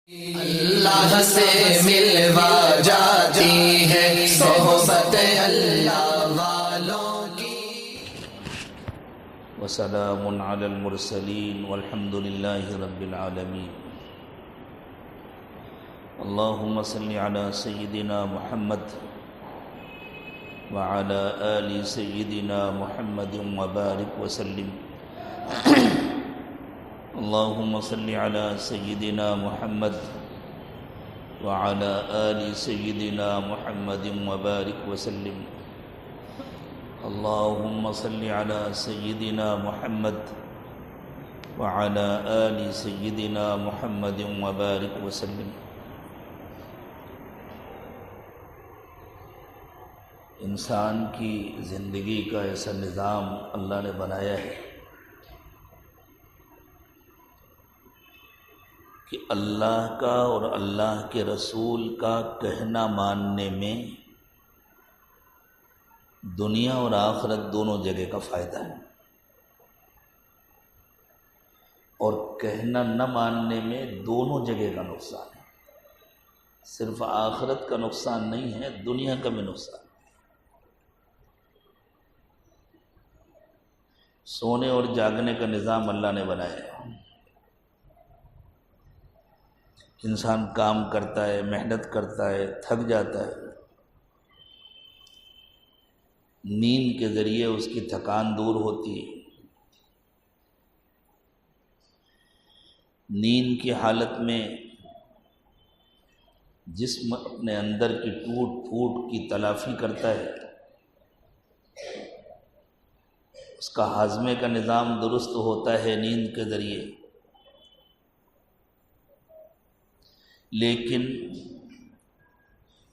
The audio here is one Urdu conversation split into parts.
اللہ سے ملوا جاتی ہے صحبت اللہ والوں کی۔ وسلام علی المرسلین والحمد للہ رب العالمین۔ اللہم صلی علی سیدنا محمد وعلی آل سیدنا محمد وبارک وسلم۔ اللہم صلی علی سیدنا محمد وعلی آل سیدنا محمد وبارک وسلم۔ اللہم صلی علی سیدنا محمد وعلی آل سیدنا محمد وبارک وسلم۔ انسان کی زندگی کا ایسا نظام اللہ نے بنایا ہے کہ اللہ کا اور اللہ کے رسول کا کہنا ماننے میں دنیا اور آخرت دونوں جگہ کا فائدہ ہے، اور کہنا نہ ماننے میں دونوں جگہ کا نقصان ہے۔ صرف آخرت کا نقصان نہیں ہے، دنیا کا بھی نقصان ہے۔ سونے اور جاگنے کا نظام اللہ نے بنایا ہے۔ انسان کام کرتا ہے، محنت کرتا ہے، تھک جاتا ہے، نیند کے ذریعے اس کی تھکان دور ہوتی ہے۔ نیند کی حالت میں جسم اپنے اندر کی ٹوٹ پھوٹ کی تلافی کرتا ہے، اس کا ہاضمے کا نظام درست ہوتا ہے نیند کے ذریعے۔ لیکن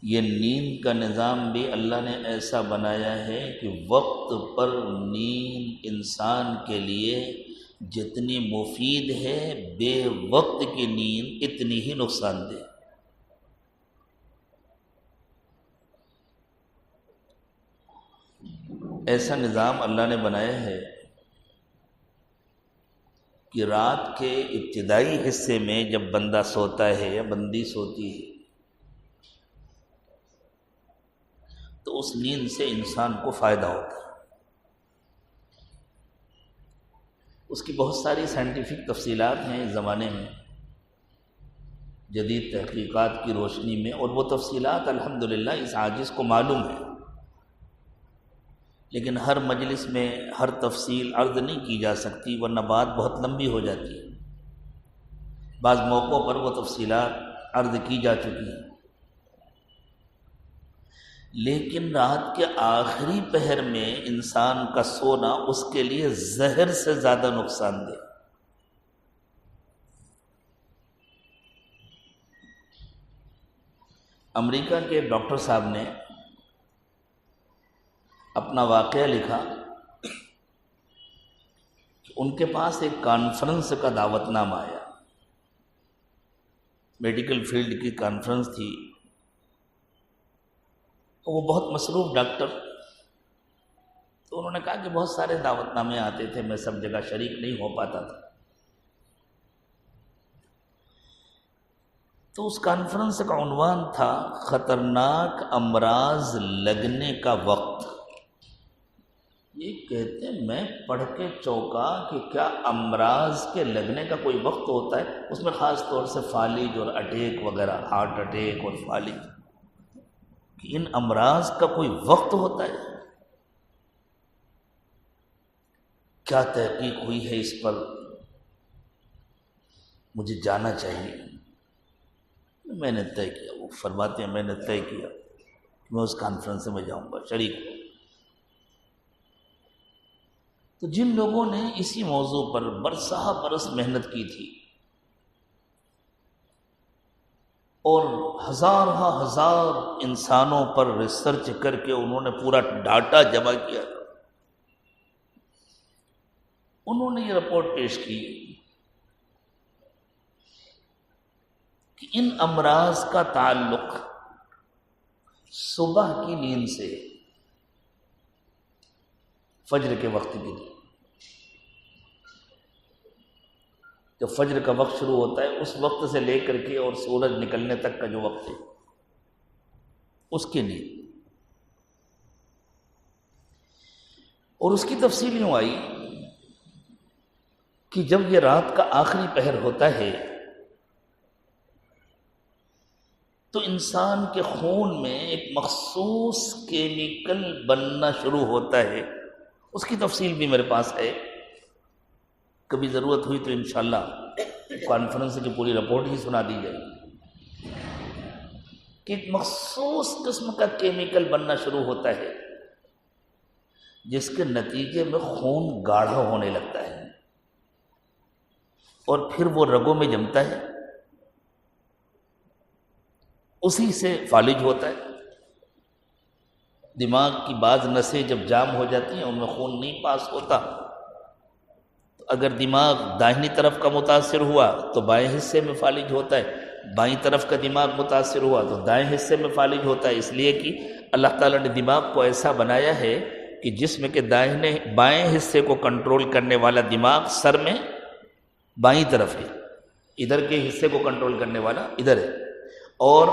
یہ نیند کا نظام بھی اللہ نے ایسا بنایا ہے کہ وقت پر نیند انسان کے لیے جتنی مفید ہے، بے وقت کی نیند اتنی ہی نقصان دہ۔ ایسا نظام اللہ نے بنایا ہے کہ رات کے ابتدائی حصے میں جب بندہ سوتا ہے یا بندی سوتی ہے تو اس نیند سے انسان کو فائدہ ہوتا ہے۔ اس کی بہت ساری سائنٹیفک تفصیلات ہیں اس زمانے میں، جدید تحقیقات کی روشنی میں، اور وہ تفصیلات الحمدللہ اس عاجز کو معلوم ہے، لیکن ہر مجلس میں ہر تفصیل عرض نہیں کی جا سکتی، ورنہ بات بہت لمبی ہو جاتی ہے۔ بعض موقعوں پر وہ تفصیلات عرض کی جا چکی ہیں، لیکن رات کے آخری پہر میں انسان کا سونا اس کے لیے زہر سے زیادہ نقصان دہ۔ امریکہ کے ڈاکٹر صاحب نے اپنا واقعہ لکھا کہ ان کے پاس ایک کانفرنس کا دعوت نامہ آیا، میڈیکل فیلڈ کی کانفرنس تھی۔ وہ بہت مصروف ڈاکٹر، تو انہوں نے کہا کہ بہت سارے دعوت نامے آتے تھے، میں سب جگہ شریک نہیں ہو پاتا تھا۔ تو اس کانفرنس کا عنوان تھا خطرناک امراض لگنے کا وقت۔ یہ کہتے ہیں میں پڑھ کے چونکا کہ کیا امراض کے لگنے کا کوئی وقت ہوتا ہے، اس میں خاص طور سے فالج اور اٹیک وغیرہ، ہارٹ اٹیک اور فالج، کہ ان امراض کا کوئی وقت ہوتا ہے۔ کیا تحقیق ہوئی ہے اس پر، مجھے جانا چاہیے۔ میں نے طے کیا، وہ فرماتے ہیں میں نے طے کیا کہ میں اس کانفرنس میں جاؤں گا، شریک ہوں۔ تو جن لوگوں نے اسی موضوع پر برسہ برس محنت کی تھی اور ہزار انسانوں پر ریسرچ کر کے انہوں نے پورا ڈاٹا جمع کیا تھا، انہوں نے یہ رپورٹ پیش کی کہ ان امراض کا تعلق صبح کی نیند سے فجر کے وقت کے لیے۔ جب فجر کا وقت شروع ہوتا ہے اس وقت سے لے کر کے اور سورج نکلنے تک کا جو وقت ہے اس کے لیے. اور اس کی تفصیل یوں آئی کہ جب یہ رات کا آخری پہر ہوتا ہے تو انسان کے خون میں ایک مخصوص کیمیکل بننا شروع ہوتا ہے. اس کی تفصیل بھی میرے پاس ہے، کبھی ضرورت ہوئی تو انشاءاللہ کانفرنس کی پوری رپورٹ ہی سنا دی جائے گی کہ ایک مخصوص قسم کا کیمیکل بننا شروع ہوتا ہے جس کے نتیجے میں خون گاڑھا ہونے لگتا ہے اور پھر وہ رگوں میں جمتا ہے، اسی سے فالج ہوتا ہے. دماغ کی بعض نسیں جب جام ہو جاتی ہیں ان میں خون نہیں پاس ہوتا، تو اگر دماغ داہنی طرف کا متاثر ہوا تو بائیں حصے میں فالج ہوتا ہے، بائیں طرف کا دماغ متاثر ہوا تو دائیں حصے میں فالج ہوتا ہے. اس لیے کہ اللہ تعالیٰ نے دماغ کو ایسا بنایا ہے کہ جسم کے بائیں حصے کو کنٹرول کرنے والا دماغ سر میں بائیں طرف ہے، ادھر کے حصے کو کنٹرول کرنے والا ادھر ہے، اور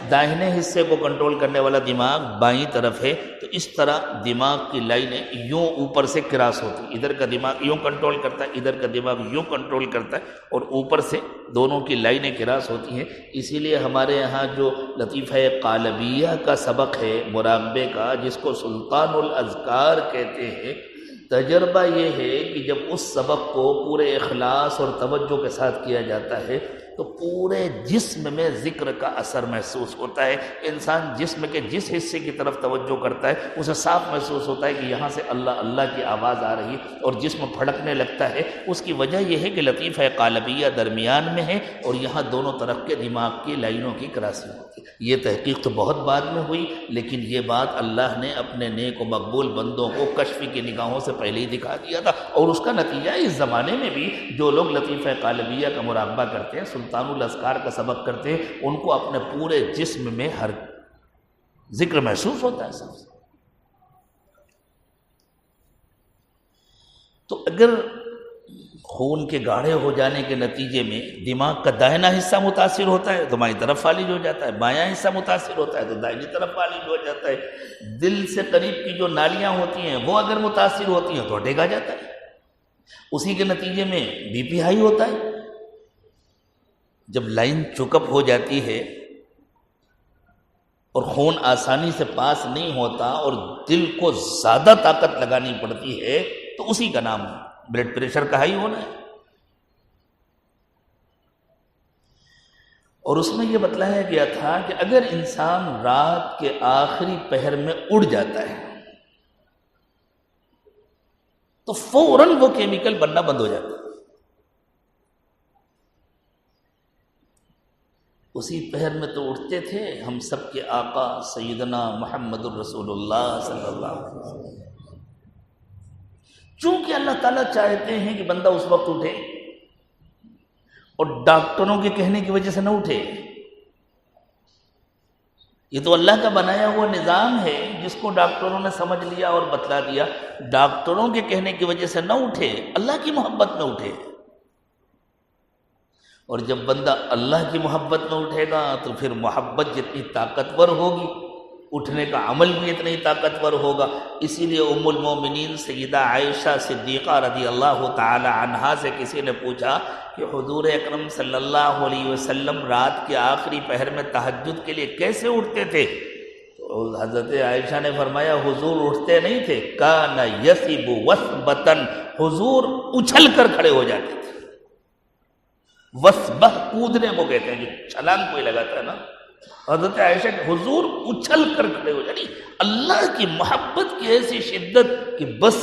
داہنے حصے کو کنٹرول کرنے والا دماغ بائیں طرف ہے. تو اس طرح دماغ کی لائنیں یوں اوپر سے کراس ہوتی ہیں، ادھر کا دماغ یوں کنٹرول کرتا ہے، ادھر کا دماغ یوں کنٹرول کرتا ہے، اور اوپر سے دونوں کی لائنیں کراس ہوتی ہیں. اسی لیے ہمارے یہاں جو لطیفہ قالبیہ کا سبق ہے مراقبے کا، جس کو سلطان الاذکار کہتے ہیں، تجربہ یہ ہے کہ جب اس سبق کو پورے اخلاص اور توجہ کے ساتھ کیا جاتا ہے تو پورے جسم میں ذکر کا اثر محسوس ہوتا ہے. انسان جسم کے جس حصے کی طرف توجہ کرتا ہے اسے صاف محسوس ہوتا ہے کہ یہاں سے اللہ اللہ کی آواز آ رہی اور جسم پھڑکنے لگتا ہے. اس کی وجہ یہ ہے کہ لطیفہ قالبیہ درمیان میں ہے اور یہاں دونوں طرف کے دماغ کی لائنوں کی کراسی ہوتی ہے. یہ تحقیق تو بہت بعد میں ہوئی، لیکن یہ بات اللہ نے اپنے نیک و مقبول بندوں کو کشف کی نگاہوں سے پہلے ہی دکھا دیا تھا. اور اس کا نتیجہ اس زمانے میں بھی جو لوگ لطیفہ قالبیہ کا مراقبہ کرتے ہیں، سلطان الاذکار کا سبق کرتے ہیں، ان کو اپنے پورے جسم میں ہر ذکر محسوس ہوتا ہے. سب سے تو اگر خون کے گاڑھے ہو جانے کے نتیجے میں دماغ کا داہنا حصہ متاثر ہوتا ہے تو بائیں طرف فالج ہو جاتا ہے، بایاں حصہ متاثر ہوتا ہے تو دائنی طرف فالج ہو جاتا ہے. دل سے قریب کی جو نالیاں ہوتی ہیں وہ اگر متاثر ہوتی ہیں تو اٹیک آ جاتا ہے. اسی کے نتیجے میں بی پی ہائی ہوتا ہے. جب لائن چوکپ ہو جاتی ہے اور خون آسانی سے پاس نہیں ہوتا اور دل کو زیادہ طاقت لگانی پڑتی ہے تو اسی کا نام بلڈ پریشر کا ہائی ہونا ہے. اور اس میں یہ بتلایا گیا تھا کہ اگر انسان رات کے آخری پہر میں اڑ جاتا ہے تو فوراً وہ کیمیکل بننا بند ہو جاتا ہے. اسی پہر میں تو اٹھتے تھے ہم سب کے آقا سیدنا محمد الرسول اللہ صلی اللہ علیہ وسلم. چونکہ اللہ تعالیٰ چاہتے ہیں کہ بندہ اس وقت اٹھے اور ڈاکٹروں کے کہنے کی وجہ سے نہ اٹھے. یہ تو اللہ کا بنایا ہوا نظام ہے جس کو ڈاکٹروں نے سمجھ لیا اور بتلا دیا. ڈاکٹروں کے کہنے کی وجہ سے نہ اٹھے، اللہ کی محبت میں اٹھے. اور جب بندہ اللہ کی محبت میں اٹھے گا تو پھر محبت جتنی طاقتور ہوگی اٹھنے کا عمل بھی اتنا ہی طاقتور ہوگا. اسی لیے ام المومنین سیدہ عائشہ صدیقہ رضی اللہ تعالی عنہا سے کسی نے پوچھا کہ حضور اکرم صلی اللہ علیہ وسلم رات کے آخری پہر میں تہجد کے لیے کیسے اٹھتے تھے؟ تو حضرت عائشہ نے فرمایا حضور اٹھتے نہیں تھے، کان یثب وثبتن، حضور اچھل کر کھڑے ہو جاتے تھے. وثبہ کودنے کو کہتے ہیں، جو چھلانگ کوئی لگاتا ہے نا. حضرت عائشہ کہ حضور اچھل کر کھڑے ہو جاتے. اللہ کی محبت کی ایسی شدت کہ بس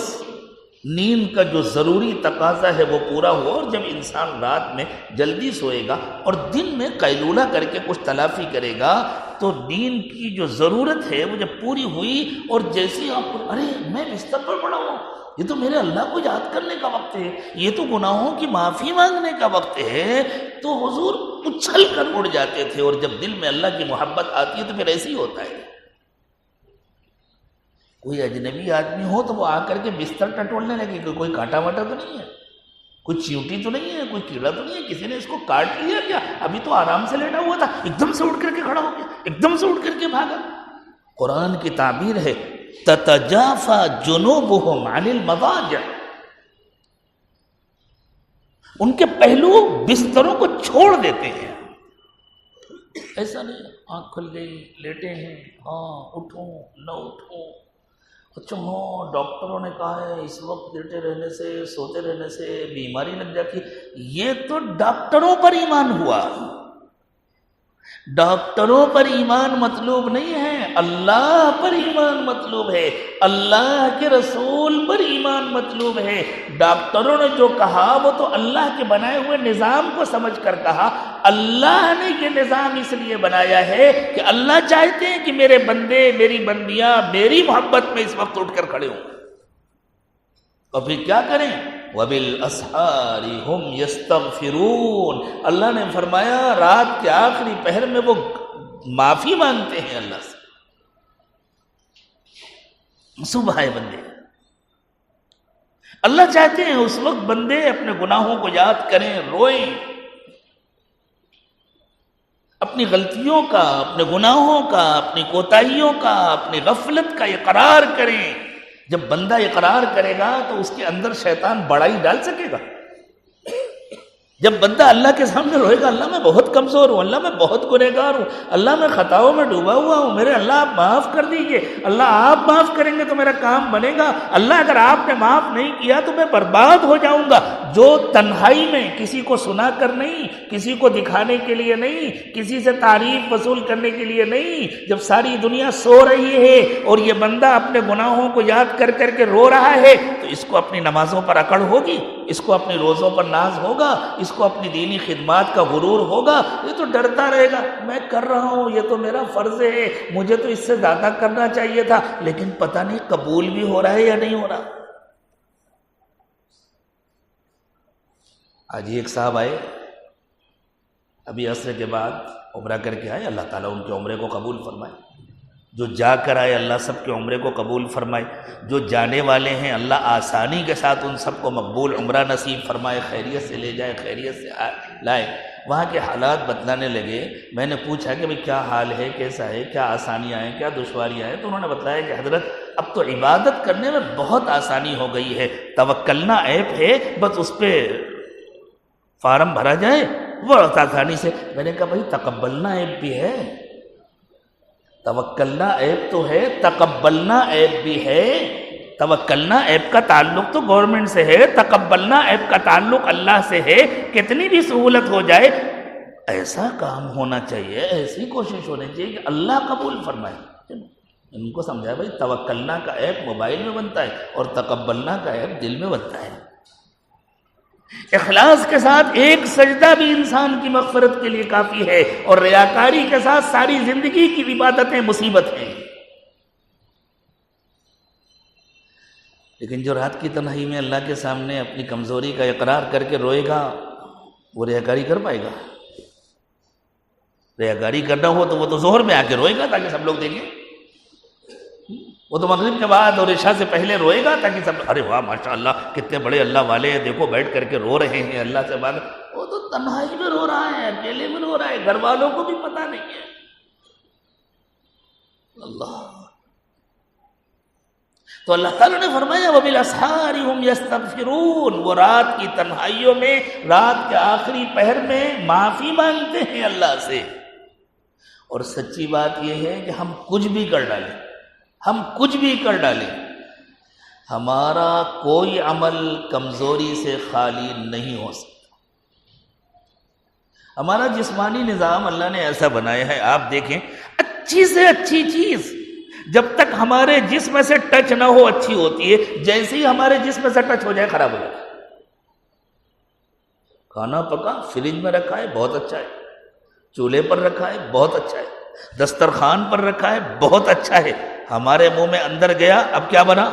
نیند کا جو ضروری تقاضا ہے وہ پورا ہوا. اور جب انسان رات میں جلدی سوئے گا اور دن میں قیلولہ کر کے کچھ تلافی کرے گا تو نیند کی جو ضرورت ہے وہ جب پوری ہوئی اور جیسے آپ کو ارے میں بستر پر پڑا ہوں، یہ تو میرے اللہ کو یاد کرنے کا وقت ہے، یہ تو گناہوں کی معافی مانگنے کا وقت ہے، تو حضور اچھل کر اڑ جاتے تھے. اور جب دل میں اللہ کی محبت آتی ہے تو پھر ایسے ہی ہوتا ہے. کوئی اجنبی آدمی ہو تو وہ آ کر کے بستر ٹٹولنے لگے کہ کوئی کانٹا واٹا تو نہیں ہے، کوئی چیونٹی تو نہیں ہے، کوئی کیڑا تو نہیں ہے، کسی نے اس کو کاٹ لیا کیا؟ ابھی تو آرام سے لیٹا ہوا تھا، ایک دم سے اٹھ کر کے کھڑا ہو گیا، ایک دم سے اٹھ کر کے بھاگا۔ قرآن کی تعبیر ہے تتجافا جنوبہم عن المضاجع، ان کے پہلو بستروں کو چھوڑ دیتے ہیں۔ ایسا نہیں آنکھ کھل گئی لیٹے ہیں، ہاں اٹھوں نہ اٹھوں، اچھا ہاں ڈاکٹروں نے کہا ہے اس وقت لیٹے رہنے سے سوتے رہنے سے بیماری لگ جاتی۔ یہ تو ڈاکٹروں پر ایمان ہوا، ڈاکٹروں پر ایمان مطلوب نہیں ہے، اللہ پر ایمان مطلوب ہے، اللہ کے رسول پر ایمان مطلوب ہے۔ ڈاکٹروں نے جو کہا وہ تو اللہ کے بنائے ہوئے نظام کو سمجھ کر کہا۔ اللہ نے یہ نظام اس لیے بنایا ہے کہ اللہ چاہتے ہیں کہ میرے بندے میری بندیاں میری محبت میں اس وقت اٹھ کر کھڑے ہوں، اور پھر کیا کریں؟ وَبِالْأَسْحَارِ هُمْ يَسْتَغْفِرُونَ، اللہ نے فرمایا رات کے آخری پہر میں وہ معافی مانگتے ہیں اللہ سے۔ صبح ہے بندے، اللہ چاہتے ہیں اس وقت بندے اپنے گناہوں کو یاد کریں، روئیں، اپنی غلطیوں کا، اپنے گناہوں کا، اپنی کوتاہیوں کا، اپنی غفلت کا اقرار کریں۔ جب بندہ اقرار کرے گا تو اس کے اندر شیطان بڑائی ڈال سکے گا؟ جب بندہ اللہ کے سامنے روئے گا اللہ میں بہت کمزور ہوں، اللہ میں بہت گنہگار ہوں، اللہ میں خطاؤں میں ڈوبا ہوا ہوں، میرے اللہ آپ معاف کر دیجئے، اللہ آپ معاف کریں گے تو میرا کام بنے گا، اللہ اگر آپ نے معاف نہیں کیا تو میں برباد ہو جاؤں گا۔ جو تنہائی میں کسی کو سنا کر نہیں، کسی کو دکھانے کے لیے نہیں، کسی سے تعریف وصول کرنے کے لیے نہیں، جب ساری دنیا سو رہی ہے اور یہ بندہ اپنے گناہوں کو یاد کر کر کے رو رہا ہے تو اس کو اپنی نمازوں پر اکڑ ہوگی، اس کو اپنی روزوں پر ناز ہوگا، اس کو اپنی دینی خدمات کا غرور ہوگا، یہ تو ڈرتا رہے گا میں کر رہا ہوں، یہ تو میرا فرض ہے، مجھے تو اس سے زیادہ کرنا چاہیے تھا، لیکن پتہ نہیں قبول بھی ہو رہا ہے یا نہیں ہو رہا۔ آج ایک صاحب آئے ابھی عصر کے بعد عمرہ کر کے آئے، اللہ تعالیٰ ان کے عمرے کو قبول فرمائے، جو جا کر آئے اللہ سب کے عمرے کو قبول فرمائے، جو جانے والے ہیں اللہ آسانی کے ساتھ ان سب کو مقبول عمرہ نصیب فرمائے، خیریت سے لے جائے، خیریت سے لائے۔ وہاں کے حالات بتلانے لگے، میں نے پوچھا کہ بھئی کیا حال ہے، کیسا ہے، کیا آسانیاں ہیں، کیا دشواریاں ہیں، تو انہوں نے بتایا کہ حضرت اب تو عبادت کرنے میں بہت آسانی ہو گئی ہے، توکلنا ایپ ہے، بس اس پہ فارم بھرا جائے بہت آسانی سے۔ میں نے کہا بھئی تقبلنا ایپ بھی ہے، توکلنا ایپ تو ہے، تقبلنا ایپ بھی ہے۔ توکلنا ایپ کا تعلق تو گورنمنٹ سے ہے، تقبلنا ایپ کا تعلق اللہ سے ہے۔ کتنی بھی سہولت ہو جائے ایسا کام ہونا چاہیے، ایسی کوشش ہونی چاہیے کہ اللہ قبول فرمائے۔ ان کو سمجھایا بھائی توکلنا کا ایپ موبائل میں بنتا ہے اور تقبلنا کا ایپ دل میں بنتا ہے۔ اخلاص کے ساتھ ایک سجدہ بھی انسان کی مغفرت کے لیے کافی ہے، اور ریاکاری کے ساتھ ساری زندگی کی عبادتیں مصیبت ہیں۔ لیکن جو رات کی تنہائی میں اللہ کے سامنے اپنی کمزوری کا اقرار کر کے روئے گا وہ ریاکاری کر پائے گا؟ ریاکاری کرنا ہو تو وہ تو ظہر میں آ کے روئے گا تاکہ سب لوگ دیکھیں، وہ تو مغرب کے بعد اور عشاء سے پہلے روئے گا تاکہ سب ارے واہ ماشاءاللہ کتنے بڑے اللہ والے ہیں، دیکھو بیٹھ کر کے رو رہے ہیں اللہ سے بات۔ وہ تو تنہائی میں رو رہا ہے، اکیلے میں رو رہا ہے، گھر والوں کو بھی پتہ نہیں ہے۔ اللہ تو اللہ تعالیٰ نے فرمایا وَبِالْأَسْحَارِ هُمْ يَسْتَغْفِرُونَ، وہ رات کی تنہائیوں میں، رات کے آخری پہر میں معافی مانگتے ہیں اللہ سے۔ اور سچی بات یہ ہے کہ ہم کچھ بھی کر ڈالیں، ہم کچھ بھی کر ڈالیں، ہمارا کوئی عمل کمزوری سے خالی نہیں ہو سکتا۔ ہمارا جسمانی نظام اللہ نے ایسا بنایا ہے، آپ دیکھیں اچھی سے اچھی چیز جب تک ہمارے جسم سے ٹچ نہ ہو اچھی ہوتی ہے، جیسے ہی ہمارے جسم سے ٹچ ہو جائے خراب ہو جائے۔ کھانا پکا فریج میں رکھا ہے بہت اچھا ہے، چولہے پر رکھا ہے بہت اچھا ہے، دسترخوان پر رکھا ہے بہت اچھا ہے، ہمارے منہ میں اندر گیا اب کیا بنا؟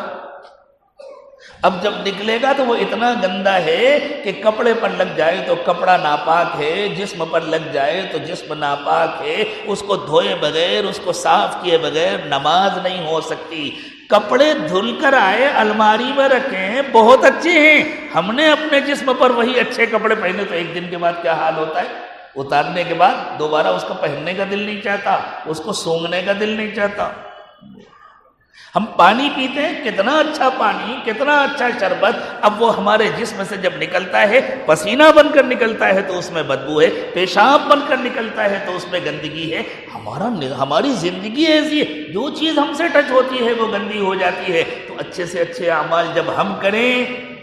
اب جب نکلے گا تو وہ اتنا گندا ہے کہ کپڑے پر لگ جائے تو کپڑا ناپاک ہے، جسم پر لگ جائے تو جسم ناپاک ہے، اس کو دھوئے بغیر، اس کو صاف کیے بغیر نماز نہیں ہو سکتی۔ کپڑے دھل کر آئے الماری میں رکھیں بہت اچھے ہیں، ہم نے اپنے جسم پر وہی اچھے کپڑے پہنے تو ایک دن کے بعد کیا حال ہوتا ہے؟ اتارنے کے بعد دوبارہ اس کو پہننے کا دل نہیں چاہتا، اس کو سونگھنے کا دل نہیں چاہتا۔ ہم پانی پیتے ہیں، کتنا اچھا پانی، کتنا اچھا شربت، اب وہ ہمارے جسم سے جب نکلتا ہے پسینہ بن کر نکلتا ہے تو اس میں بدبو ہے، پیشاب بن کر نکلتا ہے تو اس میں گندگی ہے۔ ہماری زندگی ایسی ہے، جو چیز ہم سے ٹچ ہوتی ہے وہ گندی ہو جاتی ہے۔ تو اچھے سے اچھے اعمال جب ہم کریں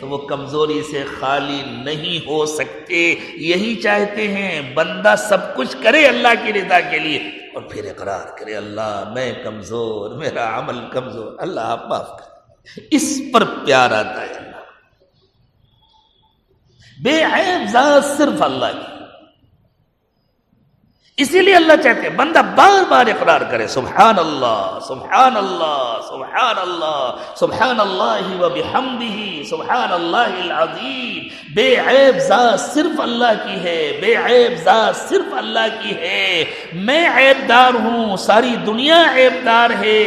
تو وہ کمزوری سے خالی نہیں ہو سکتے۔ یہی چاہتے ہیں بندہ سب کچھ کرے اللہ کی رضا کے لیے اور پھر اقرار کرے اللہ میں کمزور، میرا عمل کمزور، اللہ آپ معاف کر۔ اس پر پیار آتا ہے اللہ، بے عیب ذات صرف اللہ کی۔ اسی لیے اللہ چاہتے ہیں بندہ بار بار اقرار کرے سبحان اللہ سبحان اللہ سبحان اللہ سبحان اللہ و بحمدہ سبحان اللہ العظیم۔ بے عیب ذات صرف اللہ کی ہے، بے عیب ذات صرف اللہ کی ہے۔ میں عیب دار ہوں، ساری دنیا عیب دار ہے،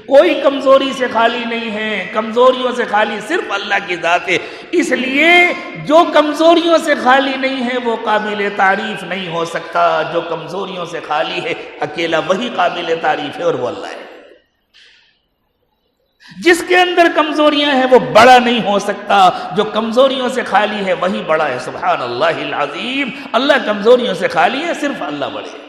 کوئی کمزوری سے خالی نہیں ہے، کمزوریوں سے خالی صرف اللہ کی ذات ہے۔ اس لیے جو کمزوریوں سے خالی نہیں ہے وہ قابل تعریف نہیں ہو سکتا، جو کمزوریوں سے خالی ہے اکیلا وہی قابل تعریف ہے اور وہ اللہ ہے۔ جس کے اندر کمزوریاں ہیں وہ بڑا نہیں ہو سکتا، جو کمزوریوں سے خالی ہے وہی بڑا ہے۔ سبحان اللہ العظیم۔ اللہ کمزوریوں سے خالی ہے، صرف اللہ بڑے ہے۔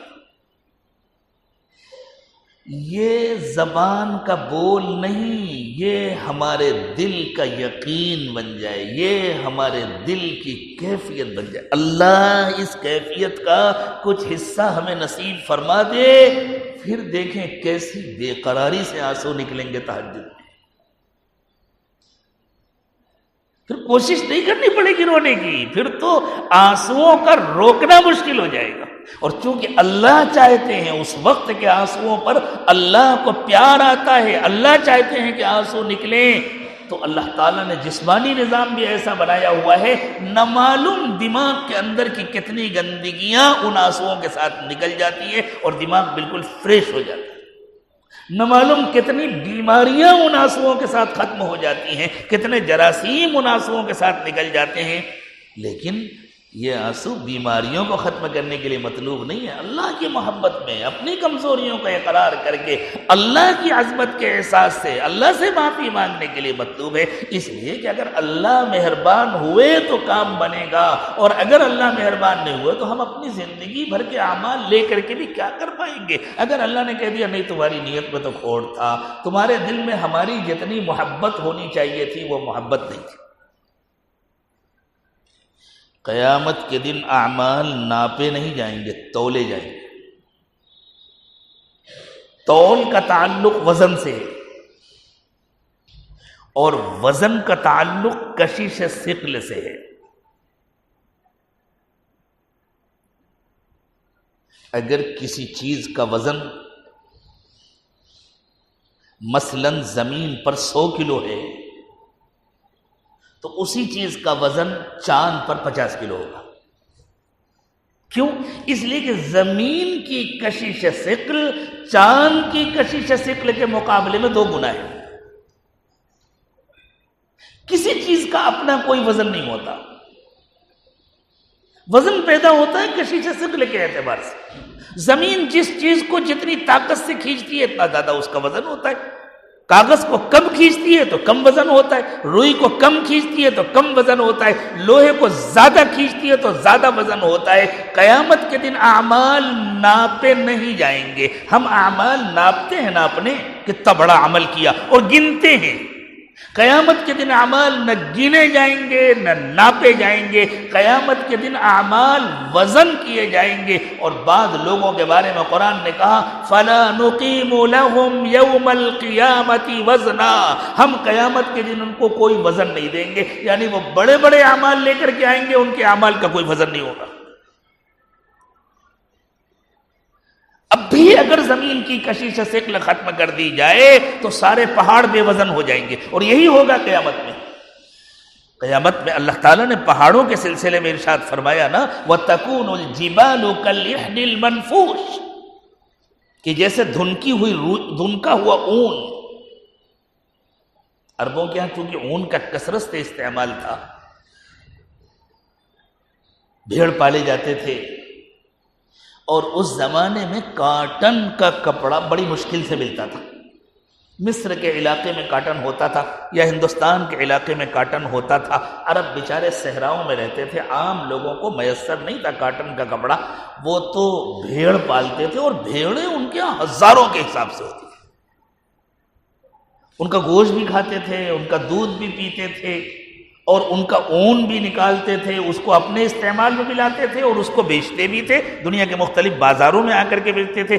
یہ زبان کا بول نہیں، یہ ہمارے دل کا یقین بن جائے، یہ ہمارے دل کی کیفیت بن جائے۔ اللہ اس کیفیت کا کچھ حصہ ہمیں نصیب فرما دے، پھر دیکھیں کیسی بے قراری سے آنسو نکلیں گے تہجد میں۔ پھر کوشش نہیں کرنی پڑے گی رونے کی، پھر تو آنسوؤں کا روکنا مشکل ہو جائے گا۔ اور چونکہ اللہ چاہتے ہیں اس وقت کے آنسوؤں پر اللہ کو پیار آتا ہے، اللہ چاہتے ہیں کہ آنسو نکلیں، تو اللہ تعالیٰ نے جسمانی نظام بھی ایسا بنایا ہوا ہے، نہ معلوم دماغ کے اندر کی کتنی گندگیاں ان آنسوؤں کے ساتھ نکل جاتی ہے اور دماغ بالکل فریش ہو جاتا ہے، نہ معلوم کتنی بیماریاں ان آنسوؤں کے ساتھ ختم ہو جاتی ہیں، کتنے جراثیم ان آنسوؤں کے ساتھ نکل جاتے ہیں۔ لیکن یہ آنسو بیماریوں کو ختم کرنے کے لیے مطلوب نہیں ہے، اللہ کی محبت میں اپنی کمزوریوں کا اقرار کر کے اللہ کی عظمت کے احساس سے اللہ سے معافی مانگنے کے لیے مطلوب ہے۔ اس لیے کہ اگر اللہ مہربان ہوئے تو کام بنے گا، اور اگر اللہ مہربان نہیں ہوئے تو ہم اپنی زندگی بھر کے اعمال لے کر کے بھی کیا کر پائیں گے؟ اگر اللہ نے کہہ دیا نہیں تمہاری نیت میں تو کھوٹ تھا، تمہارے دل میں ہماری جتنی محبت ہونی چاہیے تھی وہ محبت نہیں تھی۔ قیامت کے دن اعمال ناپے نہیں جائیں گے، تولے جائیں گے۔ تول کا تعلق وزن سے ہے اور وزن کا تعلق کشش ثقل سے ہے۔ اگر کسی چیز کا وزن مثلاً زمین پر 100 کلو ہے تو اسی چیز کا وزن چاند پر 50 کلو ہوگا۔ کیوں؟ اس لیے کہ زمین کی کشش ثقل چاند کی کشش ثقل کے مقابلے میں 2 گنا ہے۔ کسی چیز کا اپنا کوئی وزن نہیں ہوتا، وزن پیدا ہوتا ہے کشش ثقل کے اعتبار سے۔ زمین جس چیز کو جتنی طاقت سے کھینچتی ہے اتنا زیادہ اس کا وزن ہوتا ہے۔ کاغذ کو کم کھینچتی ہے تو کم وزن ہوتا ہے، روئی کو کم کھینچتی ہے تو کم وزن ہوتا ہے، لوہے کو زیادہ کھینچتی ہے تو زیادہ وزن ہوتا ہے۔ قیامت کے دن اعمال ناپے نہیں جائیں گے۔ ہم اعمال ناپتے ہیں، ناپنے کتنا بڑا عمل کیا اور گنتے ہیں۔ قیامت کے دن اعمال نہ گنے جائیں گے نہ ناپے جائیں گے، قیامت کے دن اعمال وزن کیے جائیں گے۔ اور بعض لوگوں کے بارے میں قرآن نے کہا فَلَا نُقِيمُ لَهُمْ يَوْمَ الْقِيَامَةِ وَزْنًا، ہم قیامت کے دن ان کو کوئی وزن نہیں دیں گے، یعنی وہ بڑے بڑے اعمال لے کر کے آئیں گے، ان کے اعمال کا کوئی وزن نہیں ہوگا۔ اب بھی اگر زمین کی کشش ثقل ختم کر دی جائے تو سارے پہاڑ بے وزن ہو جائیں گے، اور یہی ہوگا قیامت میں۔ قیامت میں اللہ تعالیٰ نے پہاڑوں کے سلسلے میں ارشاد فرمایا نا وَتَكُونُ الْجِبَالُ كَالْإِحْنِ الْمَنْفُوشِ، کہ جیسے دھنکا ہوا اون عربوں کے یہاں چونکہ اون کا کثرت سے استعمال تھا، بھیڑ پالے جاتے تھے، اور اس زمانے میں کاٹن کا کپڑا بڑی مشکل سے ملتا تھا۔ مصر کے علاقے میں کاٹن ہوتا تھا یا ہندوستان کے علاقے میں کاٹن ہوتا تھا، عرب بیچارے صحراؤں میں رہتے تھے، عام لوگوں کو میسر نہیں تھا کاٹن کا کپڑا، وہ تو بھیڑ پالتے تھے، اور بھیڑیں ان کے یہاں ہزاروں کے حساب سے ہوتی تھی، ان کا گوشت بھی کھاتے تھے، ان کا دودھ بھی پیتے تھے، اور ان کا اون بھی نکالتے تھے، اس کو اپنے استعمال میں بھی لاتے تھے اور اس کو بیچتے بھی تھے، دنیا کے مختلف بازاروں میں آ کر کے بیچتے تھے۔